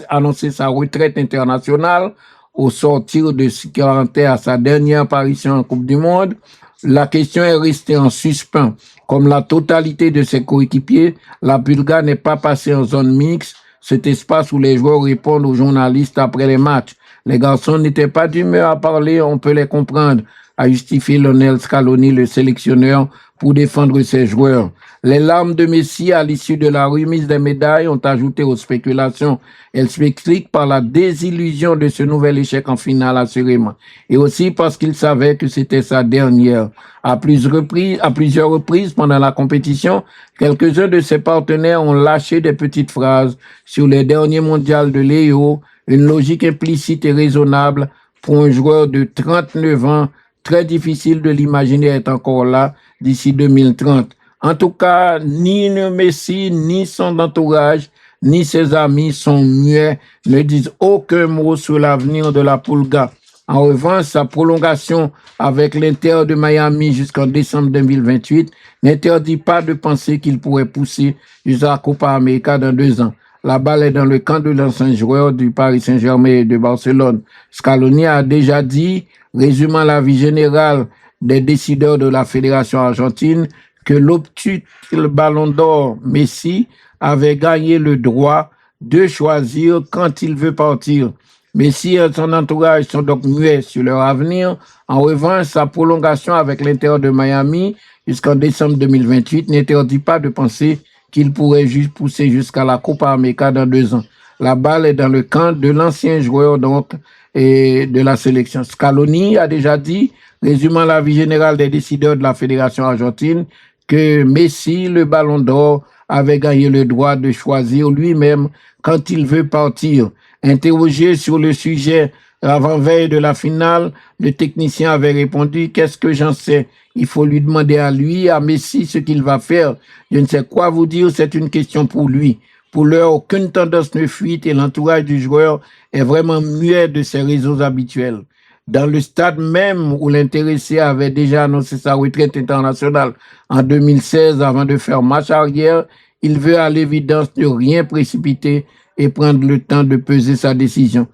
annoncer sa retraite internationale au sortir de ce qui était à sa dernière apparition en Coupe du Monde? La question est restée en suspens. Comme la totalité de ses coéquipiers, la Bulgarie n'est pas passée en zone mixte, cet espace où les joueurs répondent aux journalistes après les matchs. Les garçons n'étaient pas d'humeur à parler, on peut les comprendre, a justifié Lionel Scaloni, le sélectionneur, pour défendre ses joueurs. Les larmes de Messi à l'issue de la remise des médailles ont ajouté aux spéculations. Elles s'expliquent par la désillusion de ce nouvel échec en finale assurément. Et aussi parce qu'il savait que c'était sa dernière. À plusieurs reprises pendant la compétition, quelques-uns de ses partenaires ont lâché des petites phrases sur les derniers mondiaux de Léo, une logique implicite et raisonnable pour un joueur de 39 ans, très difficile de l'imaginer être encore là d'ici 2030. En tout cas, ni Messi, ni son entourage, ni ses amis sont muets, ne disent aucun mot sur l'avenir de la Pulga. En revanche, sa prolongation avec l'Inter de Miami jusqu'en décembre 2028 n'interdit pas de penser qu'il pourrait pousser jusqu'à la Copa América dans 2 ans. La balle est dans le camp de l'ancien joueur du Paris Saint-Germain et de Barcelone. Scaloni a déjà dit, résumant l'avis général des décideurs de la Fédération argentine, que l'obtus Ballon d'Or Messi avait gagné le droit de choisir quand il veut partir. Messi et son entourage sont donc muets sur leur avenir. En revanche, sa prolongation avec l'Inter de Miami jusqu'en décembre 2028 n'interdit pas de penser qu'il pourrait juste pousser jusqu'à la Copa América dans 2 ans. La balle est dans le camp de l'ancien joueur donc et de la sélection. Scaloni a déjà dit, résumant l'avis général des décideurs de la Fédération argentine, que Messi, le Ballon d'Or, avait gagné le droit de choisir lui-même quand il veut partir. Interrogé sur le sujet avant-veille de la finale, le technicien avait répondu « Qu'est-ce que j'en sais? Il faut lui demander à lui, à Messi, ce qu'il va faire. Je ne sais quoi vous dire, c'est une question pour lui. » Pour l'heure, aucune tendance ne fuite et l'entourage du joueur est vraiment muet de ses réseaux habituels. Dans le stade même où l'intéressé avait déjà annoncé sa retraite internationale en 2016 avant de faire marche arrière, il veut à l'évidence ne rien précipiter et prendre le temps de peser sa décision.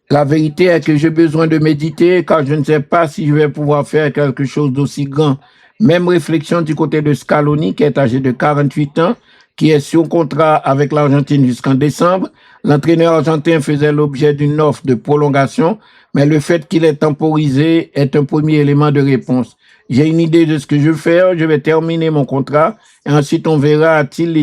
La vérité est que j'ai besoin de méditer car je ne sais pas si je vais pouvoir faire quelque chose d'aussi grand. Même réflexion du côté de Scaloni qui est âgé de 48 ans, qui est sur contrat avec l'Argentine jusqu'en décembre. L'entraîneur argentin faisait l'objet d'une offre de prolongation, mais le fait qu'il est temporisé est un premier élément de réponse. J'ai une idée de ce que je veux faire, je vais terminer mon contrat et ensuite on verra a-t-il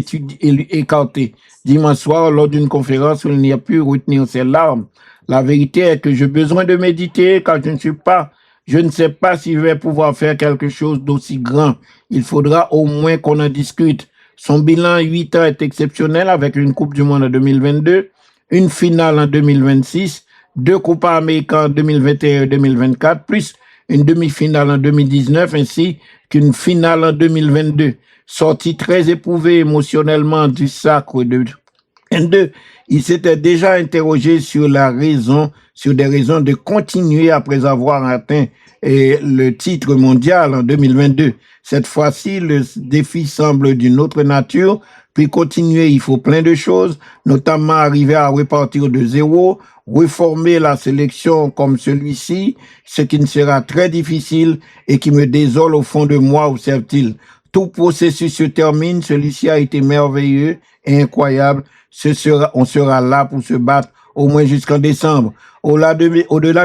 écarté. Dimanche soir, lors d'une conférence où il n'y a pu retenir ses larmes. La vérité est que j'ai besoin de méditer car je ne sais pas si je vais pouvoir faire quelque chose d'aussi grand. Il faudra au moins qu'on en discute. Son bilan 8 ans est exceptionnel avec une Coupe du Monde en 2022, une finale en 2026, 2 Copa América en 2021 et 2024, plus une demi-finale en 2019 ainsi qu'une finale en 2022. Sorti très éprouvé émotionnellement du sacre Deux, il s'était déjà interrogé sur des raisons de continuer après avoir atteint le titre mondial en 2022. Cette fois-ci, le défi semble d'une autre nature. Puis continuer, il faut plein de choses, notamment arriver à repartir de zéro, reformer la sélection comme celui-ci, ce qui ne sera très difficile et qui me désole au fond de moi, observe-t-il. Tout processus se termine, celui-ci a été merveilleux et incroyable. On sera là pour se battre au moins jusqu'en décembre. Au-delà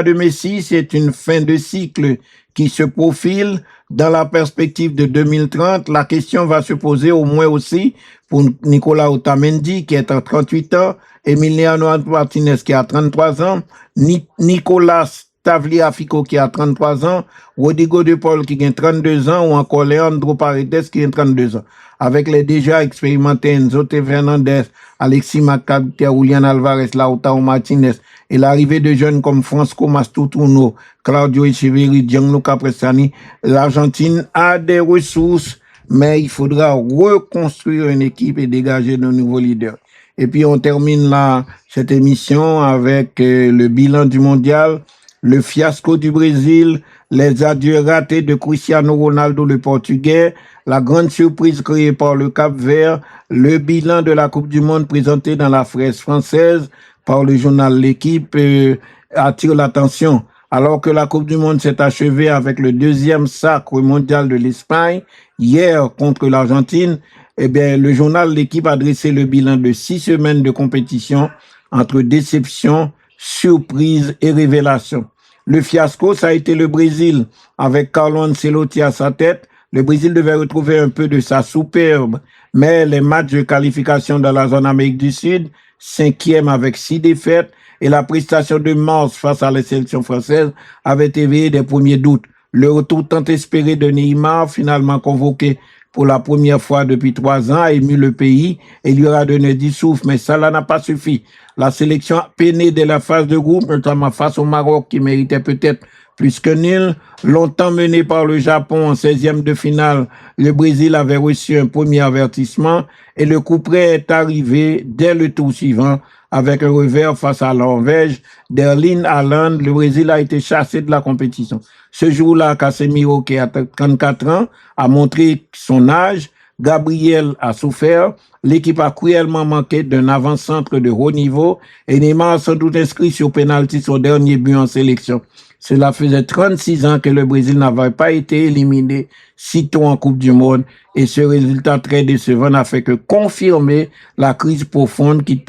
de Messi, c'est une fin de cycle qui se profile. Dans la perspective de 2030, la question va se poser au moins aussi pour Nicolas Otamendi qui est à 38 ans, Emiliano Martinez qui a 33 ans, Nicolas Tagliafico qui a 33 ans, Rodrigo de Paul qui a 32 ans ou encore Leandro Paredes qui a 32 ans. Avec les déjà expérimentés Enzo Fernandez, Alexis McAllister, Julian Alvarez, Lautaro Martinez et l'arrivée de jeunes comme Francisco Masturno, Claudio Echeverri, Gianluca Prestani, l'Argentine a des ressources, mais il faudra reconstruire une équipe et dégager de nouveaux leaders. Et puis on termine là cette émission avec le bilan du mondial, le fiasco du Brésil, les adieux ratés de Cristiano Ronaldo, le Portugais, la grande surprise créée par le Cap-Vert, le bilan de la Coupe du Monde présenté dans la presse française par le journal L'Équipe attire l'attention. Alors que la Coupe du Monde s'est achevée avec le deuxième sacre mondial de l'Espagne, hier contre l'Argentine, eh bien, le journal L'Équipe a dressé le bilan de 6 semaines de compétition entre déception, surprise et révélation. Le fiasco, ça a été le Brésil, avec Carlo Ancelotti à sa tête. Le Brésil devait retrouver un peu de sa superbe, mais les matchs de qualification dans la zone Amérique du Sud, 5e avec 6 défaites, et la prestation de mars face à la sélection française avait éveillé des premiers doutes. Le retour tant espéré de Neymar, finalement convoqué pour la première fois depuis 3 ans, a ému le pays et lui aura donné du souffle, mais ça n'a pas suffi. La sélection a peiné dès la phase de groupe, notamment face au Maroc qui méritait peut-être plus que nul. Longtemps mené par le Japon en 16e de finale, le Brésil avait reçu un premier avertissement et le coup près est arrivé dès le tour suivant avec un revers face à la Norvège d'Erling Haaland. Le Brésil a été chassé de la compétition. Ce jour-là, Casemiro, qui a 34 ans, a montré son âge. Gabriel a souffert. L'équipe a cruellement manqué d'un avant-centre de haut niveau et Neymar a sans doute inscrit sur pénalty son dernier but en sélection. Cela faisait 36 ans que le Brésil n'avait pas été éliminé sitôt en Coupe du Monde et ce résultat très décevant n'a fait que confirmer la crise profonde qui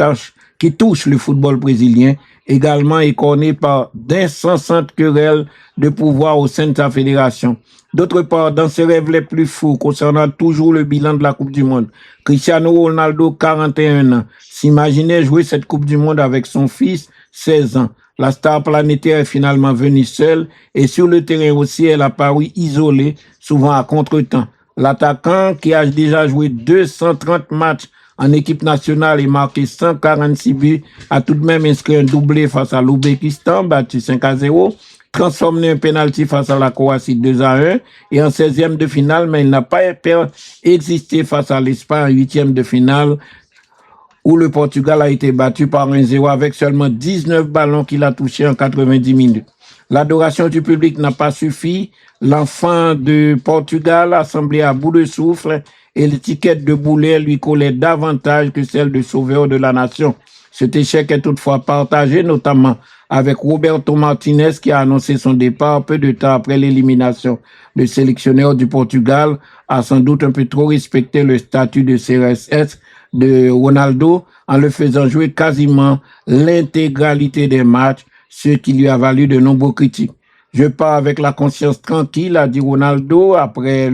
touche le football brésilien, également écorné par d'incessantes querelles de pouvoir au sein de sa fédération. D'autre part, dans ses rêves les plus fous concernant toujours le bilan de la Coupe du Monde, Cristiano Ronaldo, 41 ans, s'imaginait jouer cette Coupe du Monde avec son fils, 16 ans. La star planétaire est finalement venue seule et sur le terrain aussi, elle a paru isolée, souvent à contre-temps. L'attaquant, qui a déjà joué 230 matchs en équipe nationale et marqué 146 buts, a tout de même inscrit un doublé face à l'Ouzbékistan, battu 5-0, transformé un penalty face à la Croatie 2-1 et en 16e de finale, mais il n'a pas existé face à l'Espagne en 8e de finale où le Portugal a été battu par 1-0 avec seulement 19 ballons qu'il a touchés en 90 minutes. L'adoration du public n'a pas suffi. L'enfant de Portugal a semblé à bout de souffle et l'étiquette de boulet lui collait davantage que celle de sauveur de la nation. Cet échec est toutefois partagé, notamment avec Roberto Martinez qui a annoncé son départ peu de temps après l'élimination. Le sélectionneur du Portugal a sans doute un peu trop respecté le statut de CRS de Ronaldo en le faisant jouer quasiment l'intégralité des matchs, ce qui lui a valu de nombreux critiques. Je pars avec la conscience tranquille, a dit Ronaldo, après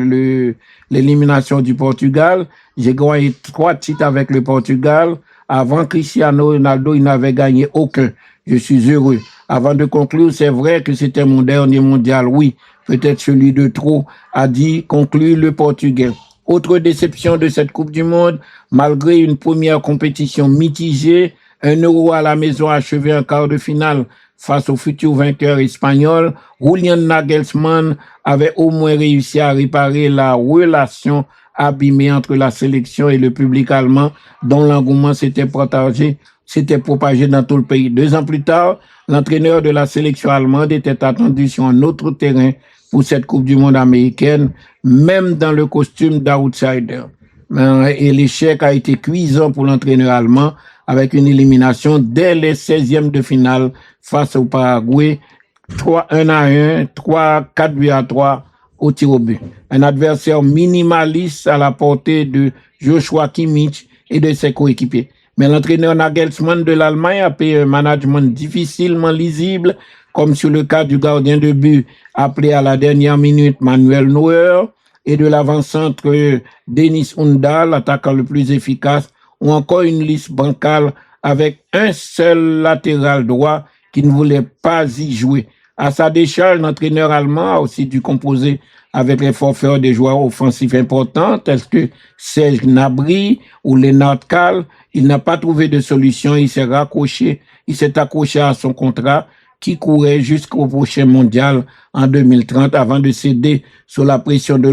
l'élimination du Portugal. J'ai gagné 3 titres avec le Portugal. Avant Cristiano Ronaldo, il n'avait gagné aucun. Je suis heureux. Avant de conclure, c'est vrai que c'était mon dernier mondial. Oui, peut-être celui de trop, a dit, conclut le Portugais. Autre déception de cette Coupe du Monde, malgré une première compétition mitigée, 1-0 à la maison achevé en quart de finale face au futur vainqueur espagnol, Julian Nagelsmann avait au moins réussi à réparer la relation abîmé entre la sélection et le public allemand, dont l'engouement s'était propagé dans tout le pays. 2 ans plus tard, l'entraîneur de la sélection allemande était attendu sur un autre terrain pour cette Coupe du Monde américaine, même dans le costume d'outsider. Et l'échec a été cuisant pour l'entraîneur allemand avec une élimination dès les 16e de finale face au Paraguay, 1-1, 4-3 au tir au but. Un adversaire minimaliste à la portée de Joshua Kimmich et de ses coéquipiers. Mais l'entraîneur Nagelsmann de l'Allemagne a payé un management difficilement lisible, comme sur le cas du gardien de but appelé à la dernière minute Manuel Neuer et de l'avant-centre Dennis Undahl, l'attaquant le plus efficace, ou encore une liste bancale avec un seul latéral droit qui ne voulait pas y jouer. À sa décharge, l'entraîneur allemand a aussi dû composer avec les forfaits des joueurs offensifs importants tels que Serge Gnabry ou Lennart Kahl. Il n'a pas trouvé de solution, il s'est accroché à son contrat qui courait jusqu'au prochain mondial en 2030 avant de céder sous la pression de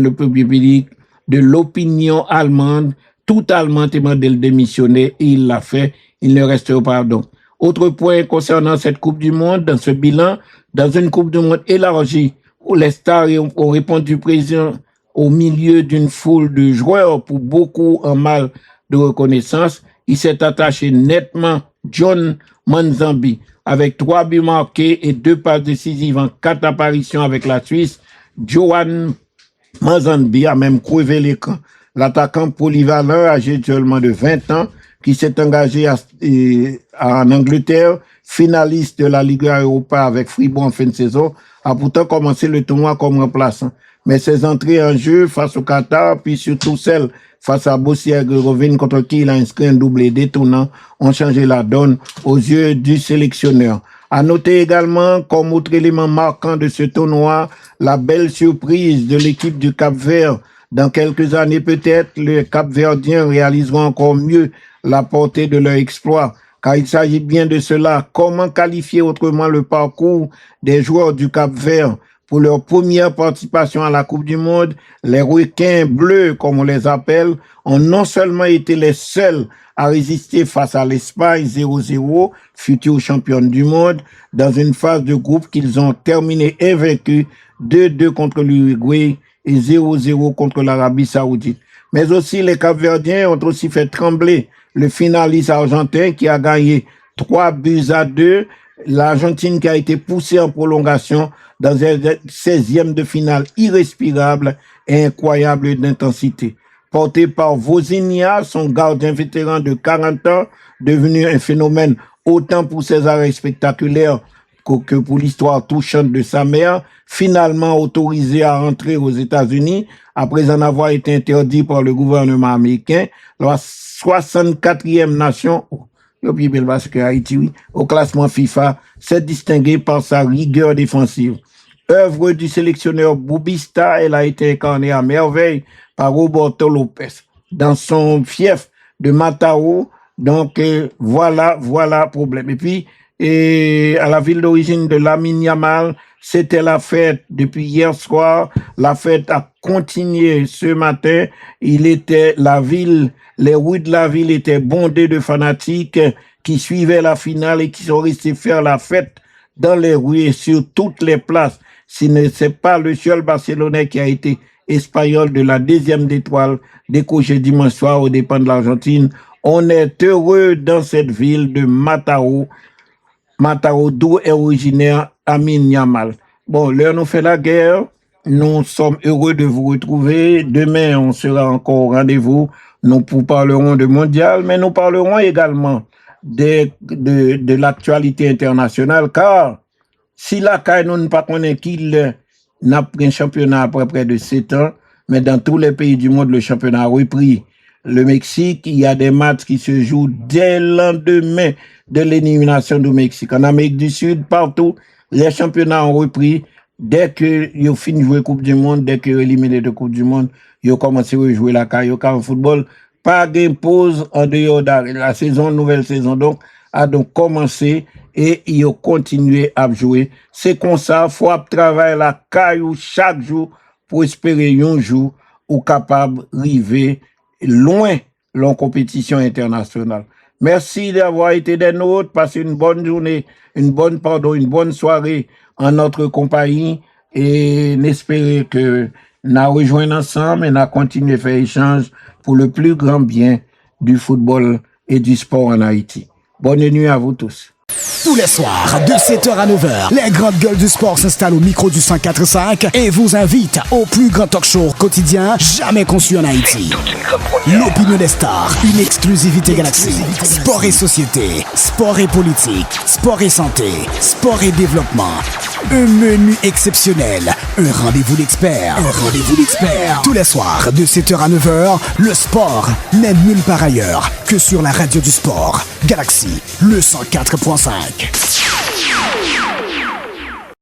l'opinion allemande. Tout Allemand demandait de le démissionner et il l'a fait. Il ne reste pas donc. Autre point concernant cette Coupe du Monde, dans ce bilan, dans une Coupe du Monde élargie où les stars ont répondu présent au milieu d'une foule de joueurs pour beaucoup en mal de reconnaissance, il s'est attaché nettement John Manzambi avec 3 buts marqués et 2 passes décisives en 4 apparitions avec la Suisse. Johan Manzambi a même crevé l'écran. L'attaquant polyvalent âgé seulement de 20 ans qui s'est engagé en Angleterre, finaliste de la Liga Europa avec Fribourg en fin de saison, a pourtant commencé le tournoi comme remplaçant. Mais ses entrées en jeu face au Qatar, puis surtout celles face à Bosnie-Herzégovine contre qui il a inscrit un doublé détonnant, ont changé la donne aux yeux du sélectionneur. À noter également, comme autre élément marquant de ce tournoi, la belle surprise de l'équipe du Cap-Vert. Dans quelques années peut-être, les Cap-Verdiens réaliseront encore mieux la portée de leur exploit, car il s'agit bien de cela. Comment qualifier autrement le parcours des joueurs du Cap-Vert? Pour leur première participation à la Coupe du Monde, les requins bleus, comme on les appelle, ont non seulement été les seuls à résister face à l'Espagne 0-0, future championne du monde, dans une phase de groupe qu'ils ont terminé invaincus 2-2 contre l'Uruguay et 0-0 contre l'Arabie Saoudite. Mais aussi les Cap-Verdiens ont aussi fait trembler le finaliste argentin qui a gagné 3-2. L'Argentine qui a été poussée en prolongation dans un 16e de finale irrespirable et incroyable d'intensité. Porté par Vozinha, son gardien vétéran de 40 ans, devenu un phénomène autant pour ses arrêts spectaculaires que pour l'histoire touchante de sa mère, finalement autorisé à rentrer aux États-Unis après en avoir été interdit par le gouvernement américain, la 64e nation au classement FIFA, s'est distinguée par sa rigueur défensive. Œuvre du sélectionneur boubista, elle a été incarnée à merveille par Roberto Lopez dans son fief de Matao. Donc voilà problème. Et puis à la ville d'origine de Lamine Yamal, c'était la fête depuis hier soir. La fête a continué ce matin. Les rues de la ville étaient bondées de fanatiques qui suivaient la finale et qui sont restés faire la fête dans les rues et sur toutes les places. Ce n'est pas le seul Barcelonais qui a été espagnol de la 2e étoile décoché dimanche soir aux dépens de l'Argentine. On est heureux dans cette ville de Matao, d'où est originaire Lamine Yamal. Bon, l'heure nous fait la guerre. Nous sommes heureux de vous retrouver. Demain, on sera encore au rendez-vous. Nous parlerons de mondial, mais nous parlerons également de l'actualité internationale, car si la CAI nous ne pas connaît qu'il n'a pris un championnat après près de 7 ans, mais dans tous les pays du monde, le championnat a repris. Le Mexique, il y a des matchs qui se jouent dès le lendemain de l'élimination du Mexique. En Amérique du Sud, partout, les championnats ont repris. Dès que ils finissent de jouer Coupe du Monde, dès qu'ils ont éliminé de Coupe du Monde, ils ont commencé à jouer la CAI. En football, pas de pause en dehors de la saison, nouvelle saison donc, a donc commencé et ils ont continué à jouer. C'est comme ça, il faut travailler la CAI chaque jour pour espérer un jour ou capable d'arriver loin en compétition internationale. Merci d'avoir été des nôtres. Passez une bonne journée, une bonne soirée en notre compagnie et n'espérez que nous rejoignons ensemble et nous continuons à faire échange pour le plus grand bien du football et du sport en Haïti. Bonne nuit à vous tous. Tous les soirs, de 7h à 9h, les grandes gueules du sport s'installent au micro du 104.5 et vous invitent au plus grand talk show quotidien jamais conçu en Haïti. L'opinion des stars, une exclusivité Galaxy. Sport et société, sport et politique, sport et santé, sport et développement. Un menu exceptionnel, un rendez-vous d'experts. Tous les soirs, de 7h à 9h, le sport n'est nulle part ailleurs que sur la radio du sport. Galaxy, le 104.5.